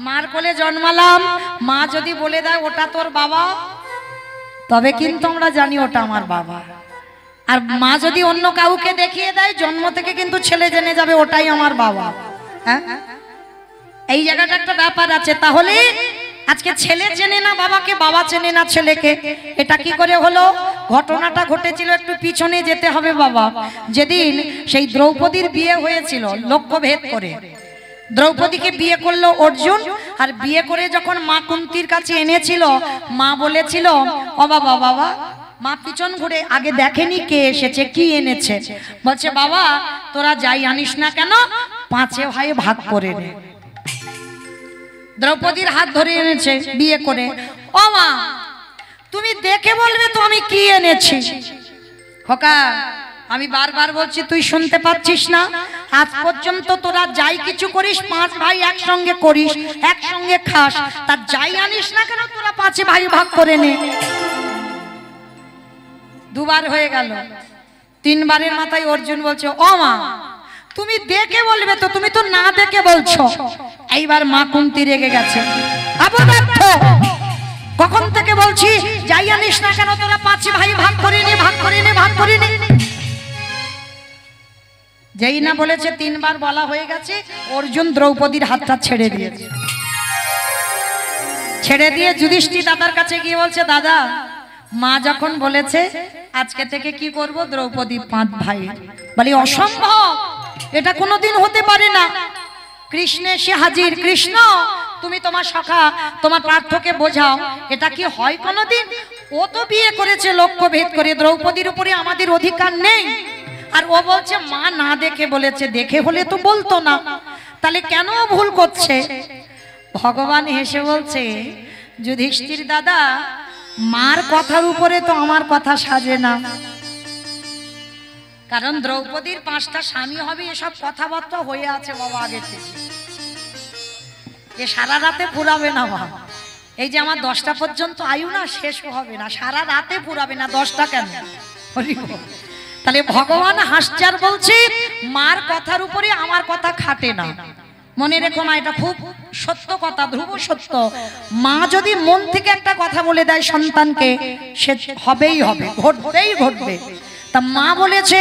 মার কোলে জন্মালাম, মা যদি বলে দেয় ওটা তোর বাবা, তবে কিন্তু আমরা জানি ওটা আমার বাবা। আর মা যদি অন্য কাউকে দেখিয়ে দেয়, জন্ম থেকে কিন্তু ছেলে জেনে যাবে ওটাই আমার বাবা। হ্যাঁ, এই জায়গাটা একটা ব্যাপার আছে। তাহলে আজকে ছেলে চেনে না বাবাকে, বাবা চেনে না ছেলেকে, এটা কি করে হলো? ঘটনাটা ঘটেছিল, একটু পিছনে যেতে হবে বাবা। যেদিন সেই দ্রৌপদীর বিয়ে হয়েছিল লক্ষ্যভেদ করে, দ্রৌপদীকে বিয়ে করলো অর্জুন, আর বিয়ে করে যখন মা কুন্তির কাছে এনেছিল, মা বলেছিল ও বাবা, বাবা, মা পিছন ঘুরে আগে দেখেনি কে এসেছে, কি এনেছে। বলছে বাবা তোরা যাই আনিস না কেন, 5 ভাই ভাগ করে নে। দ্রৌপদীর হাত ধরে এনেছে বিয়ে করে। ও মা, তুমি দেখে বলবে তো আমি কি এনেছি। খোকা, আমি বারবার বলছি, তুই শুনতে পাচ্ছিস না? আজ পর্যন্ত তোরা যাই কিছু করিস 5 ভাই একসঙ্গে করিস, একসঙ্গে খাস, তা যাই আনিস না কেন তোরা 5 ভাই ভাগ করে নে। 2 বার হয়ে গেল, 3 বারের মাথায় অর্জুন বলছে ও মা, তুমি দেখে বলবে তো, তুমি তো না দেখে বলছো। এইবার মা কুন্তি রেগে গেছে। অপদার্থ, কখন থেকে বলছি যাই আনিস না কেন তোরা 5 ভাই ভাগ করে নে, ভাগ করে নে, ভাগ করে নে। যেই না বলেছে 3 বার বলা হয়ে গেছে, অর্জুন দ্রৌপদীর হাতটা ছেড়ে দিয়েছে। ছেড়ে দিয়ে যুধিষ্ঠির দাদার কাছে গিয়ে বলছে দাদা, মা যখন বলেছে আজকে থেকে কি করব, দ্রৌপদী 5 ভাই। বলি অসম্ভব, এটা কোনোদিন হতে পারে না। কৃষ্ণ এসে হাজির। কৃষ্ণ তুমি তোমার সখা তোমার পার্থকে বোঝাও, এটা কি হয় কোনোদিন? ও তো বিয়ে করেছে লক্ষ্য ভেদ করে, দ্রৌপদীর উপরে আমাদের অধিকার নেই। আর ও বলছে মা না দেখে বলেছে, দেখে হলে তো বলতো না, তাহলে কেন ভুল করছে? ভগবান হেসে বলছে, যুধিষ্ঠির দাদা, মার কথার উপরে তো আমার কথা সাজে না। কারণ দ্রৌপদীর 5টা স্বামী হবে এসব কথাবার্তা হয়ে আছে বাবা আগে থেকে। এ সারা রাতে পুরাবে না বাবা। এই যে আমার 10টা পর্যন্ত আয়ু না, শেষও হবে না, সারা রাতে পুরাবে না। 10টা কেন? তাহলে ভগবান হাসছে আর বলছে মার কথার উপরে আমার কথা খাটে না। মনে রেখো মা, এটা খুব সত্য কথা, ধ্রুব সত্য। মা যদি মন থেকে একটা কথা বলে দেয় সন্তানকে, সে হবেই হবে, ঘটবেই ঘটবে। তা মা বলেছে,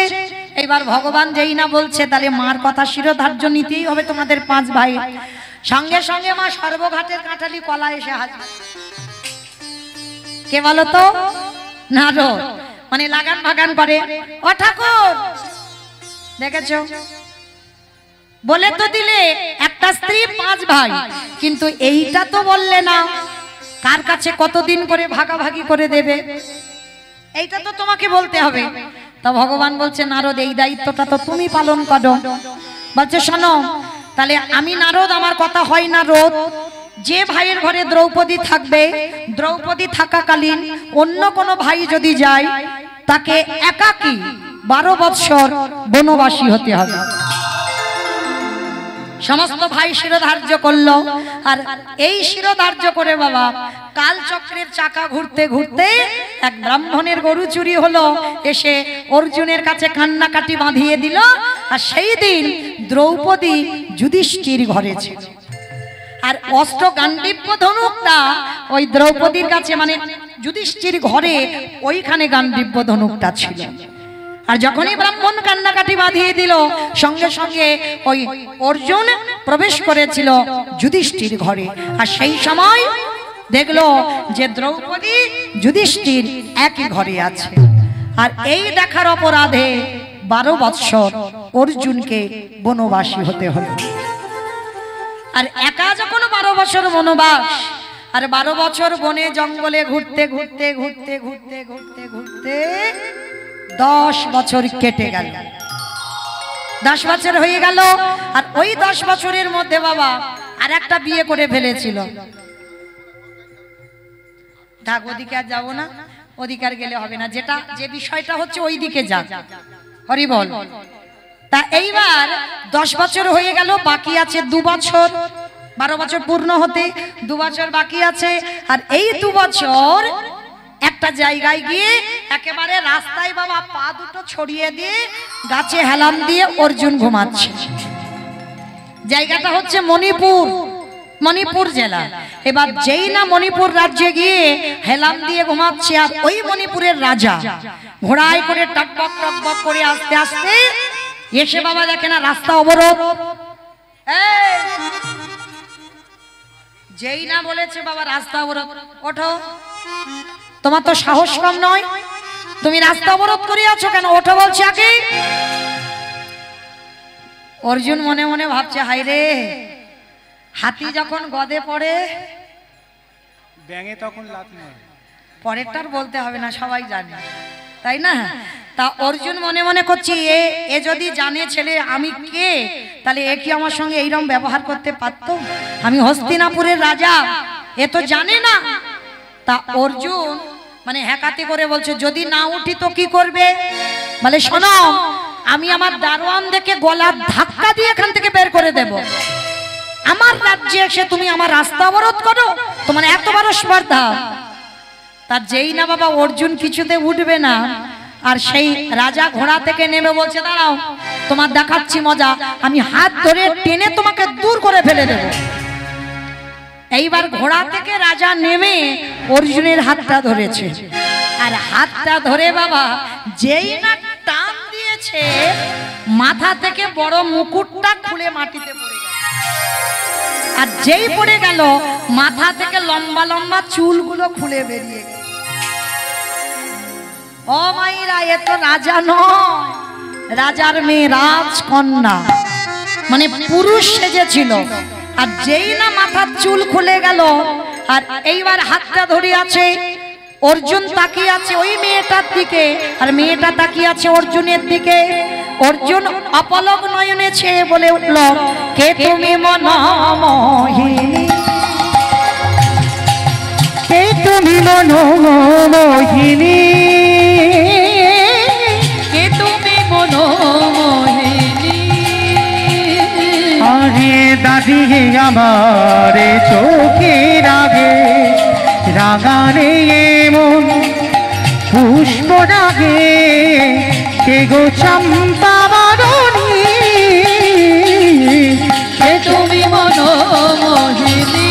এইবার ভগবান যেই না বলছে, তাহলে মার কথা শিরোধার্য নিতেই হবে তোমাদের 5 ভাই। সঙ্গে সঙ্গে মা সর্বঘাটের কাঁঠালি কলা এসে হাজির। কে বলো তো? নারদ। মানে লাগান ভাগান করে, ও ঠাকুর দেখেছো, বলে তো দিলে একটা স্ত্রী 5 ভাই, কিন্তু এইটা তো বললে না কার কাছে কতদিন করে ভাগাভাগি করে দেবে, এইটা তো তোমাকে বলতে হবে। তা ভগবান বলছে, নারদ এই দায়িত্বটা তো তুমি পালন করো। বলছে শোনো, তাহলে আমি নারদ, আমার কথা হয় না রোদ। যে ভাইয়ের ঘরে দ্রৌপদী থাকবে, দ্রৌপদী থাকাকালীন অন্য কোনো ভাই যদি যায়, তাকে একাকী 12 বৎসর বনবাসী হতে হবে। সমস্ত ভাই শিরোধার্য করলো। আর এই শিরোধার্য করে বাবা কালচক্রের চাকা ঘুরতে ঘুরতে এক ব্রাহ্মণের গরু চুরি হলো, এসে অর্জুনের কাছে কান্নাকাটি বাঁধিয়ে দিল। আর সেই দিন দ্রৌপদী যুধিষ্ঠির ঘরে ছিল। আর অস্ত্র গান্ডীব্য ধনুকটা ওই দ্রৌপদীর কাছে, মানে যুধিষ্ঠির ঘরে ওইখানে গান্ডীব্য ধনুকটা ছিল। আর যখনই ব্রাহ্মণ কান্নাকাটি বাঁধিয়ে দিল, সঙ্গে সঙ্গে ওই অর্জুন প্রবেশ করেছিল যুধিষ্ঠির ঘরে। আর সেই সময় দেখলো যে দ্রৌপদী যুধিষ্ঠির একই ঘরে আছে। আর এই দেখার অপরাধে 12 বৎসর অর্জুনকে বনবাসী হতে হলো। আর একা যখন 12 বছর বনবাস, আর 12 বছর বনে জঙ্গলে ঘুরতে ঘুরতে ঘুরতে ঘুরতে ঘুরতে ঘুরতে 10 বছর কেটে গেল। 10 বছর হয়ে গেল। আর ওই 10 বছরের মধ্যে বাবা আর একটা বিয়ে করে ফেলেছিল। থাক, ওদিকে আর যাবো না, ওদিকে আর গেলে হবে না, যেটা যে বিষয়টা হচ্ছে ওই দিকে যা। হরি বল। তা এইবার 10 বছর হয়ে গেল, বাকি আছে 2 বছর, 12 বছর পূর্ণ হতে 2 বছর বাকি আছে। আর এই 2 বছর একটা জায়গায় গিয়ে একেবারে রাস্তায় বাবা পা দুটো ছড়িয়ে দিয়ে গাছে হেলাম দিয়ে অর্জুন ঘুমাচ্ছে। জায়গাটা হচ্ছে মণিপুর, মণিপুর জেলা। এবার যেই না মণিপুর রাজ্যে গিয়ে হেলাম দিয়ে ঘুমাচ্ছে, আর ওই মণিপুরের রাজা ঘোড়ায় করে টকবক টকবক করে আস্তে আস্তে এসে বাবা দেখে না রাস্তা অবরোধ। যেই না বলেছে বাবা রাস্তা অবরোধ, ওঠো, তোমার তো সাহস কম নয়, তুমি রাস্তা অবরোধ করে আছো কেন, ওঠো বলছে আগে। অর্জুন মনে মনে ভাবছে, হায় রে, হাতি যখন গদে পড়ে ব্যাঙে তখন লাত মারে। পরেরটার বলতে হবে না, সবাই জানে, তাই না? তা অর্জুন মনে মনে করছি, এ যদি জানে ছেলে আমি কে, তাহলে এ কি আমার সঙ্গে এইরকম ব্যবহার করতে পারতো? আমি হস্তিনাপুরের রাজা, এ তো জানে না। তা অর্জুন মানে হ্যাকাতি করে বলছে, যদি না উঠি তো কি করবে? বলে শোনো, আমি আমার দারোয়ান দেখে গলার ধাক্কা দিয়ে এখান থেকে বের করে দেব। আমার রাজ্যে এসে তুমি আমার রাস্তা অবরোধ করো, তোমার এত বড় স্পর্ধা। তার যেই না বাবা অর্জুন কিছুতে উঠবে না, আর সেই রাজা ঘোড়া থেকে নেমে বলছে, দাঁড়াও, তোমার দেখাচ্ছি মজা, আমি হাত ধরে টেনে তোমাকে দূর করে ফেলে দেব। এইবার ঘোড়া থেকে রাজা নেমে অর্জুনের হাতটা ধরেছে। আর হাতটা ধরে বাবা যেই না টান দিয়েছে, মাথা থেকে বড় মুকুটটা খুলে মাটিতে পড়ে গেল। আর যেই পড়ে গেল, মাথা থেকে লম্বা লম্বা চুলগুলো খুলে বেরিয়ে গেল। ও মাইরা, এ তো রাজা নয়, রাজার মেয়ে রাজকন্যা। মানে পুরুষ সেজেছিল। আর যেই না মাথার চুল খুলে গেল আর এইবার হাতটা ধরে আছে, অর্জুন তাকিয়ে আছে ওই মেয়েটার দিকে আর মেয়েটা তাকিয়ে আছে অর্জুনের দিকে। অর্জুন অপলক নয়নে চেয়ে বলে উঠল, কে তুমি মনমোহিনী, কে তুমি মনমোহিনী, কে তুমি মনোমোহিনী। আরে দাদিয়ে আমার চোখের আগে রাগারে মন পুষ্প রাগে, কে গো চম্পা বরণী, কে তুমি মনোমোহিনী,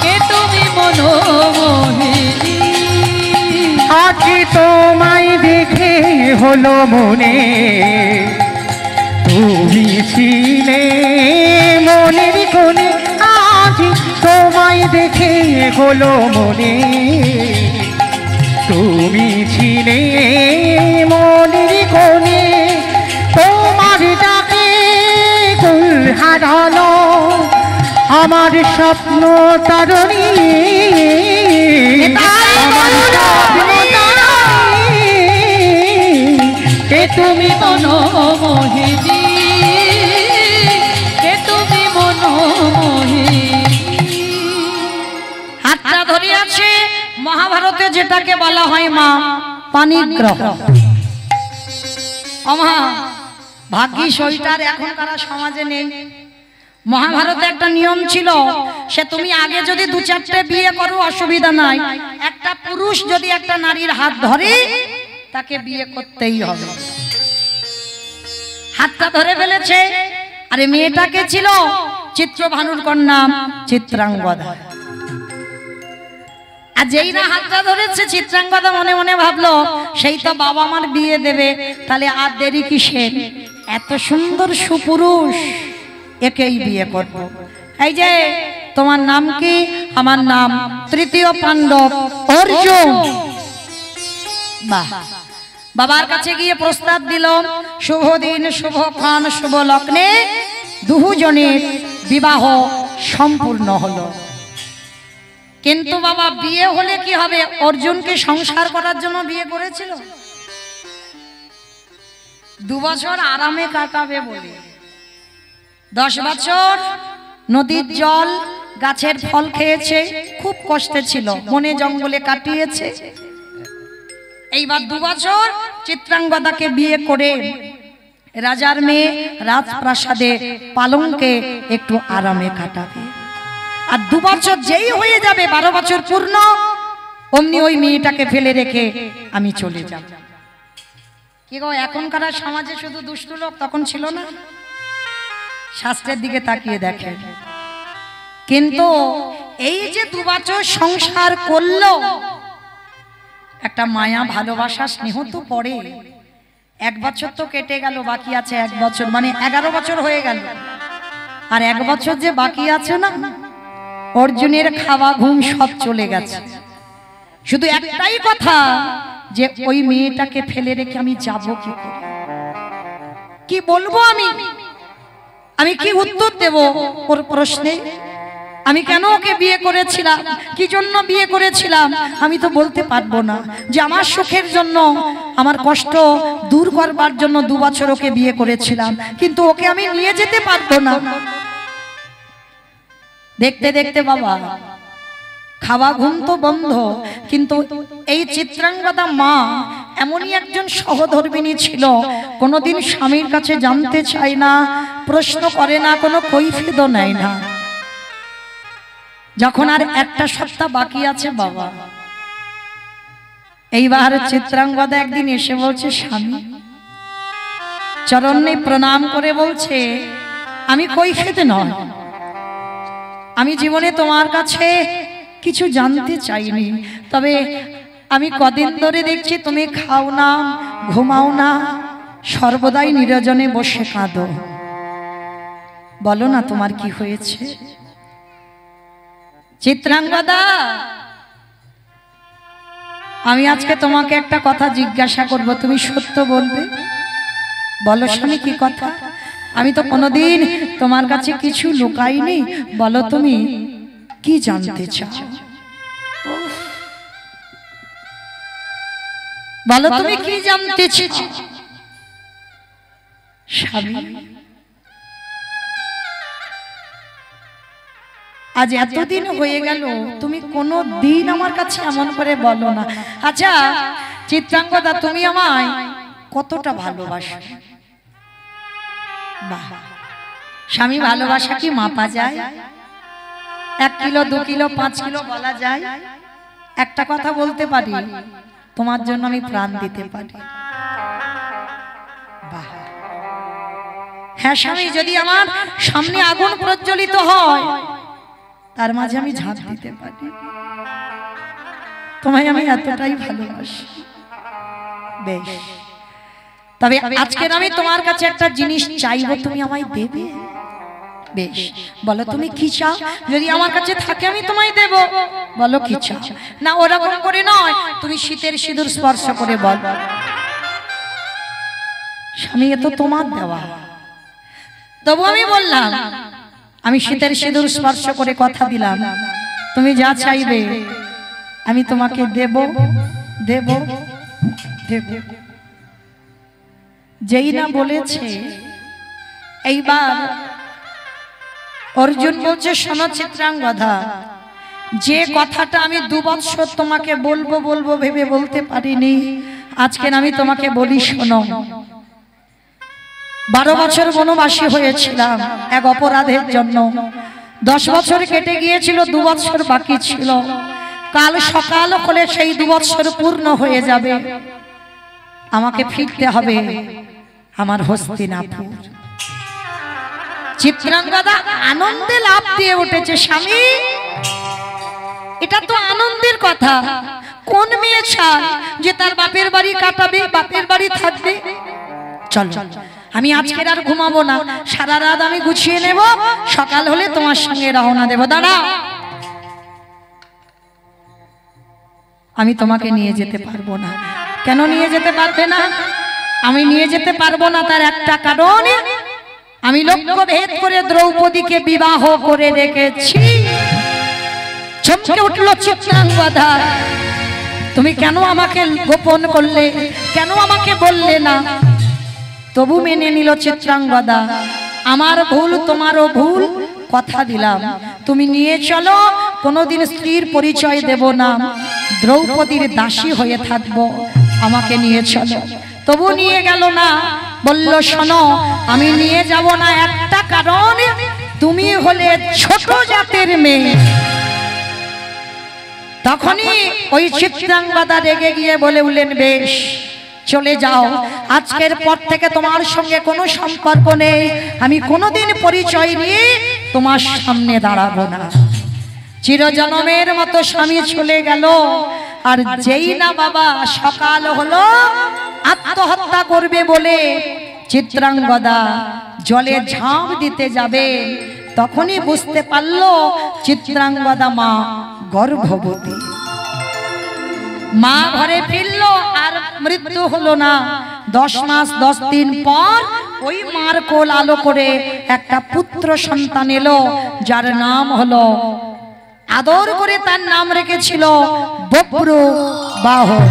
কে তুমি মনোমোহিনী। আজ তোমায় দেখে হলো মনে, তুমি ছিলে মনের কোণে। আজ তোমায় দেখে হলো মনে, তুমি ছিলে মনের কোণে। তোমার ডাকে কুল হারালো আমার স্বপ্ন তারণী, আমার স্বপ্ন তারণী, কে তুমি মনোমোহিনী, কে তুমি মনোমোহিনী। হাতটা ধরে আছে মহাভারতে যেটাকে বলা হয় মা পানিগ্রহ। অমা ভাগ্যি সইটার এখনকার সমাজে নেই। মহাভারতে একটা নিয়ম ছিল, সে তুমি আগে যদি দু চারটে বিয়ে করো অসুবিধা নাই, একটা পুরুষ যদি একটা নারীর হাত ধরে তাকে বিয়ে করতেই হবে। হাতটা ধরে ফেলেছে। আরে মেয়েটাকে ছিল চিত্রভানুর কন্যা চিত্রাঙ্গদা। আর যেই না হাতটা ধরেছে চিত্রাঙ্গদা মনে মনে ভাবলো সেই তো বাবা আমার বিয়ে দেবে, তাহলে আর দেরি কিসের, এত সুন্দর সুপুরুষ একেই বিয়ে করব। এই যে তোমার নাম কি? আমার নাম তৃতীয় পাণ্ডব অর্জুন। বাহ, বাবার কাছে গিয়ে প্রস্তাব দিল, শুভ দিন শুভ ক্ষণ শুভ লগ্নে দুজনের বিবাহ সম্পূর্ণ হলো। কিন্তু বাবা বিয়ে হলে কি হবে? অর্জুনকে সংসার করার জন্য বিয়ে করেছিল, 2 বছর আরামে কাটাবে বলে। 10 বছর নদীর জল গাছের ফল খেয়েছে, খুব কষ্টে ছিল, বনে জঙ্গলে কাটিয়েছে। এইবার 2 বছর চিত্রাঙ্গদাকে বিয়ে করে রাজার মেয়ে রাজপ্রাসাদে পালঙ্কে একটু আরামে কাটাবে। আর 2 বছর যেই হয়ে যাবে 12 বছর পূর্ণ, অমনি ওই মেয়েটাকে ফেলে রেখে আমি চলে যাব। কি গো, এখনকার সমাজে শুধু দুষ্টু লোক, তখন ছিল না? শাস্ত্রের দিকে তাকিয়ে দেখেন। কিন্তু এই যে 2 বছর সংসার করলো, একটা মায়া ভালোবাসা স্নেহ তো পড়ে। 1 বছর তো কেটে গেল, বাকি আছে 1 বছর, মানে 11 বছর হয়ে গেল। আর 1 বছর যে বাকি আছে না, অর্জুনের খাওয়া ঘুম সব চলে গেছে। শুধু একটাই কথা, যে ওই মেয়েটাকে ফেলে রেখে আমি যাব কি করে, কি বলবো আমি কি উত্তর দেব ওর প্রশ্নে? আমি কেন ওকে বিয়ে করেছিলাম, কি জন্য বিয়ে করেছিলাম, আমি তো বলতে পারবো না। যে আমার সুখের জন্য, আমার কষ্ট দূর করবার জন্য 2 বছর ওকে বিয়ে করেছিলাম, কিন্তু ওকে আমি নিয়ে যেতে পারবো না। দেখতে দেখতে বাবা খাওয়া ঘুম তো বন্ধ, কিন্তু এই চিত্রাঙ্গদা মা এমনই একজন সহধর্মিণী ছিল, কোনোদিন স্বামীর কাছে জানতে চায় না, প্রশ্ন করে না, কোনো কৈফিয়তও নেয় না। যখন আর 1টা সপ্তাহ বাকি আছে বাবা, এইবার চিত্রাঙ্গদা একদিন এসে বলছে, স্বামী চরণে প্রণাম করে বলছে, আমি কৈফিয়ত নয়, আমি জীবনে তোমার কাছে কিছু জানতে চাইনি, তবে আমি কদিন ধরে দেখছি তুমি খাও না, ঘুমাও না, সর্বদাই নিরজনে বসে কাঁদো, বলো না তোমার কি হয়েছে? চিত্রাঙ্গদা, আমি আজকে তোমাকে একটা কথা জিজ্ঞাসা করব, তুমি সত্য বলবে, বলো স্বামী কি কথা? আমি তো কোনোদিন তোমার কাছে কিছু লুকাইনি, বলো তুমি কি জানতে চাও? বলো তুমি কি জানতে চাও? স্বামী, আজ এতদিন হয়ে গেল তুমি কোনো দিন আমার কাছে এমন করে বলো না। আচ্ছা চিত্রাঙ্গদা, তুমি আমায় কতটা ভালোবাসো? বাহ, স্বামী ভালোবাসা কি মাপা যায়? 1 কিলো 2 কিলো 5 কিলো বলা যায়? একটা কথা বলতে পারি, তোমার জন্য আমি প্রাণ দিতে পারি। বাহ, হ্যাঁ স্বামী, যদি আমার সামনে আগুন প্রজ্বলিত হয় তার মাঝে আমি ঝাঁপ দিতে পারি। তোমায় আমি এতটাই ভালোবাসি। বেশ, তবে আজকের আমি তোমার কাছে একটা জিনিস চাইবো, তুমি আমায় দেবে? বেশ, বলো তুমি কি চাও? যদি আমার কাছে থাকে আমি তোমায় দেব। বলো কি চাও? না ওরকম করে নয়, তুমি শীতের সিঁদুর স্পর্শ করে বল। স্বামী, এ তো তোমার দেওয়া। তবু আমি বললাম, আমি শীতের সিঁদুর স্পর্শ করে কথা দিলাম, তুমি যা চাইবে আমি তোমাকে দেব দেব দেব। যেই না বলেছে, এইবার অর্জুন বলছে, শোনো চিত্রাঙ্গদা, যে কথাটা আমি 2 বছর তোমাকে বলবো বলবো ভেবে বলতে পারিনি, আজকে আমি তোমাকে বলি শোনো। 12 বছর বনবাসী হয়েছিলাম এক অপরাধের জন্য। 10 বছর কেটে গিয়েছিল, 2 বছর বাকি ছিল। কাল সকাল হলে সেই 2 বছর পূর্ণ হয়ে যাবে। আমাকে ফিরতে হবে আমার হস্তিনাপুর। চিত্রাঙ্গদা আনন্দে লাফ দিয়ে উঠেছে, স্বামী এটা তো আনন্দের কথা। কোন মেয়ে চায় যে তার বাপের বাড়ি কাটাবে, বাপের বাড়ি থাকবে? চল, আমি আজকের আর ঘুমাবো না, সারা রাত আমি গুছিয়ে নেব, সকাল হলে তোমার সঙ্গে রওনা দেব। দাঁড়া, আমি তোমাকে নিয়ে যেতে পারবো না। কেন নিয়ে যেতে পারবে না? আমি নিয়ে যেতে পারবো না তার একটা কারণ, আমি লক্ষ্য ভেদ করে দ্রৌপদীকে বিবাহ করে রেখেছি। চমকে উঠল চিত্রাঙ্গদা, তুমি কেন আমাকে গোপন করলে? কেন আমাকে বললে না? তবু মেনে নিল চিত্রাঙ্গদা, আমার ভুল তোমারও ভুল, কথা দিলাম তুমি নিয়ে চলো, কোনোদিন স্ত্রীর পরিচয় দেব না, দ্রৌপদীর দাসী হয়ে থাকবো, আমাকে নিয়ে চলো। তবু নিয়ে গেল না, বলল শোনো আমি নিয়ে যাব না, একটা কারণ, তুমি হলে ছোট জাতের মেয়ে। তখনই ওই চিত্রাঙ্গদা রেগে গিয়ে বলে উঠলেন, বেশ চলে যাও, আজকের পর থেকে তোমার সঙ্গে কোনো সম্পর্ক নেই, আমি কোনোদিন পরিচয় নিয়ে তোমার সামনে দাঁড়াবো না। চিরজনমের মতো স্বামী চলে গেল। আর যেই না বাবা সকাল হলো, আত্মহত্যা করবে বলে চিত্রাঙ্গদা জলে ঝাঁপ দিতে যাবে, তখনই বুঝতে পারলো চিত্রাঙ্গদা মা গর্ভবতী। মা ঘরে ফিরল, আর মৃত্যু হলো না। 10 মাস 10 দিন পর ওই মার কোল আলো করে একটা পুত্র সন্তান এলো, যার নাম হলো, আদর করে তার নাম রেখেছিল বব্রুবাহন।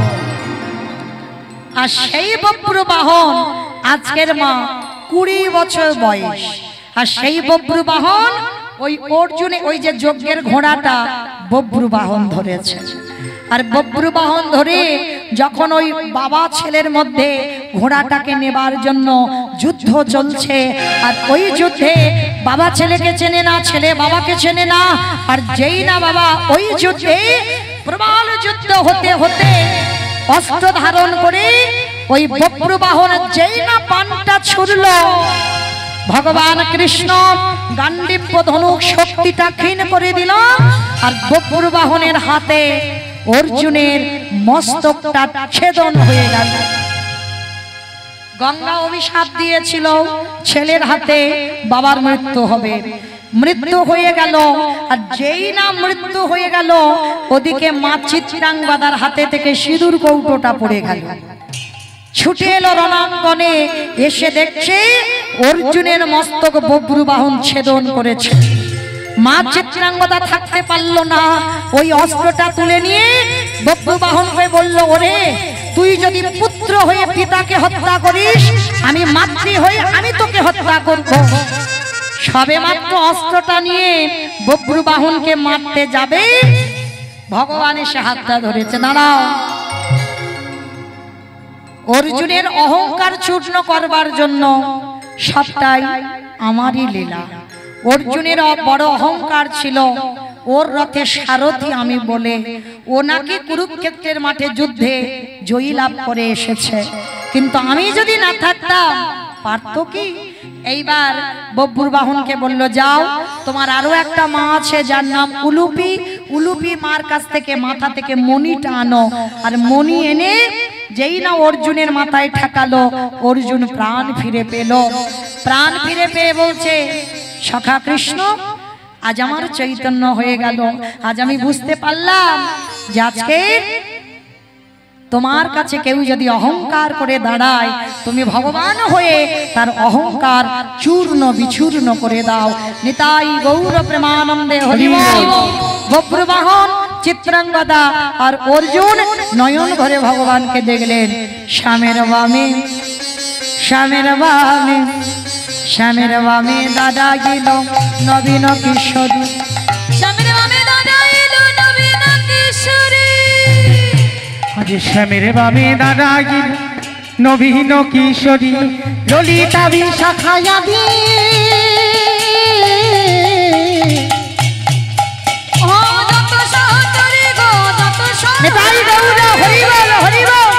আর সেই বব্রুবাহন আজকের মা 20 বছর বয়স। আর সেই বব্রুবাহন ওই অর্জুনে, ওই যে যজ্ঞের ঘোড়াটা বব্রুবাহন ধরেছে। আর বব্রুবাহন ধরে যখন ওই বাবা ছেলের মধ্যে ঘোড়াটাকে নেবার জন্য যুদ্ধ চলছে, আর ওই যুদ্ধে বাবা ছেলেকে চেনে না, ছেলে বাবাকে চেনে না, আর যেই না বাবা ওই যুদ্ধে প্রবল যুদ্ধ হতে হতে অস্ত্র ধারণ করে ওই বব্রুবাহন যেই না পানটা ছুড়ল, ভগবান কৃষ্ণ গান্ডীব ধনুক শক্তিটা ক্ষীণ করে দিল, আর বব্রুবাহনের হাতে অর্জুনের মস্তকটা ছেদন হয়ে গেল। গঙ্গা অভিশাপ দিয়েছিল ছেলের হাতে বাবার মৃত্যু হবে, মৃত্যু হয়ে গেল। আর যেই না মৃত্যু হয়ে গেল, ওদিকে মা চিত্রাঙ্গদার হাতে থেকে সিঁদুর কৌটোটা পড়ে গেল। ছুটে এলো রণাঙ্গনে, এসে দেখছে অর্জুনের মস্তক বব্রু বাহন ছেদন করেছে। মা চিত্রাঙ্গদা থাকতে পারল না, ওই অস্ত্রটা তুলে নিয়ে বব্রু বাহন হয়ে বলল, ওরে তুই যদি পুত্র হয়ে পিতাকে হত্যা করিস, আমি মাতৃ হয়ে আমি তোকে হত্যা করব। সবে মাত্র অস্ত্রটা নিয়ে বব্রু বাহনকে মারতে যাবে, ভগবান এসে হাতটা ধরেছে, দাঁড়াও। অর্জুনের অহংকার চূর্ণ করবার জন্য সবটাই আমারই লীলা। অর্জুনের বড় অহংকার ছিল, ওর রথে সারথি আমি বলে। ও নাকি কুরুক্ষেত্রের মাঠে যুদ্ধে জয়ী লাভ করে এসেছে, কিন্তু আমি যদি না থাকতাম পারতো কি? এইবার বব্রু বাহনকে বলল, যাও, তোমার আরো একটা মা আছে যার নাম উলুপি, উলুপি মার কাছ থেকে মাথা থেকে মণিটা আনো। আর মণি এনে যেই না অর্জুনের মাথায় ঠেকালো, অর্জুন প্রাণ ফিরে পেল। প্রাণ ফিরে পেয়ে বলছে, সখা কৃষ্ণ, আজ আমার চৈতন্য হয়ে গেল। আজ আমি বুঝতে পারলাম যে আজকে তোমার কাছে কেউ যদি অহংকার করে দাঁড়ায়, তুমি ভগবান হয়ে তার অহংকার চূর্ণ বিচূর্ণ করে দাও। নিতাই গৌর প্রেমানন্দে হরি বল। বব্রু বাহন, চিত্রাঙ্গদা আর অর্জুন নয়ন ভরে ভগবানকে দেখলেন। শ্যামের বামে, শ্যামের বামে, শ্যামের বামে দাদা গেল নবীন কিশোরী, শ্যামের বামে দাদা এলো নবীন কিশোরী। আজ শ্যামের বামে দাদা গেল নবীন কিশোরী, ললিতা বিশাখায়া দি ও যত সহচরী গো, যত নিতাই গৌর হরি বল, হরি বল।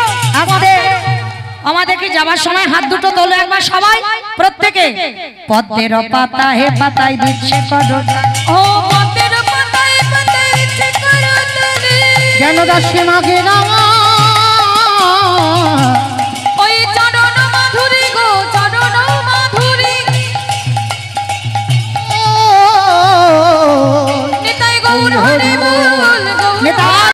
আমাদের কি যাবার সময় হাত দুটো তোলো একবার সবাই, প্রত্যেকে। পদ্মের পাতা হে পাতায় দিচ্ছে করো, ও পদ্মের পাতায় পাতায় দিচ্ছে করো, জ্ঞান দাসে মাগে রাঙা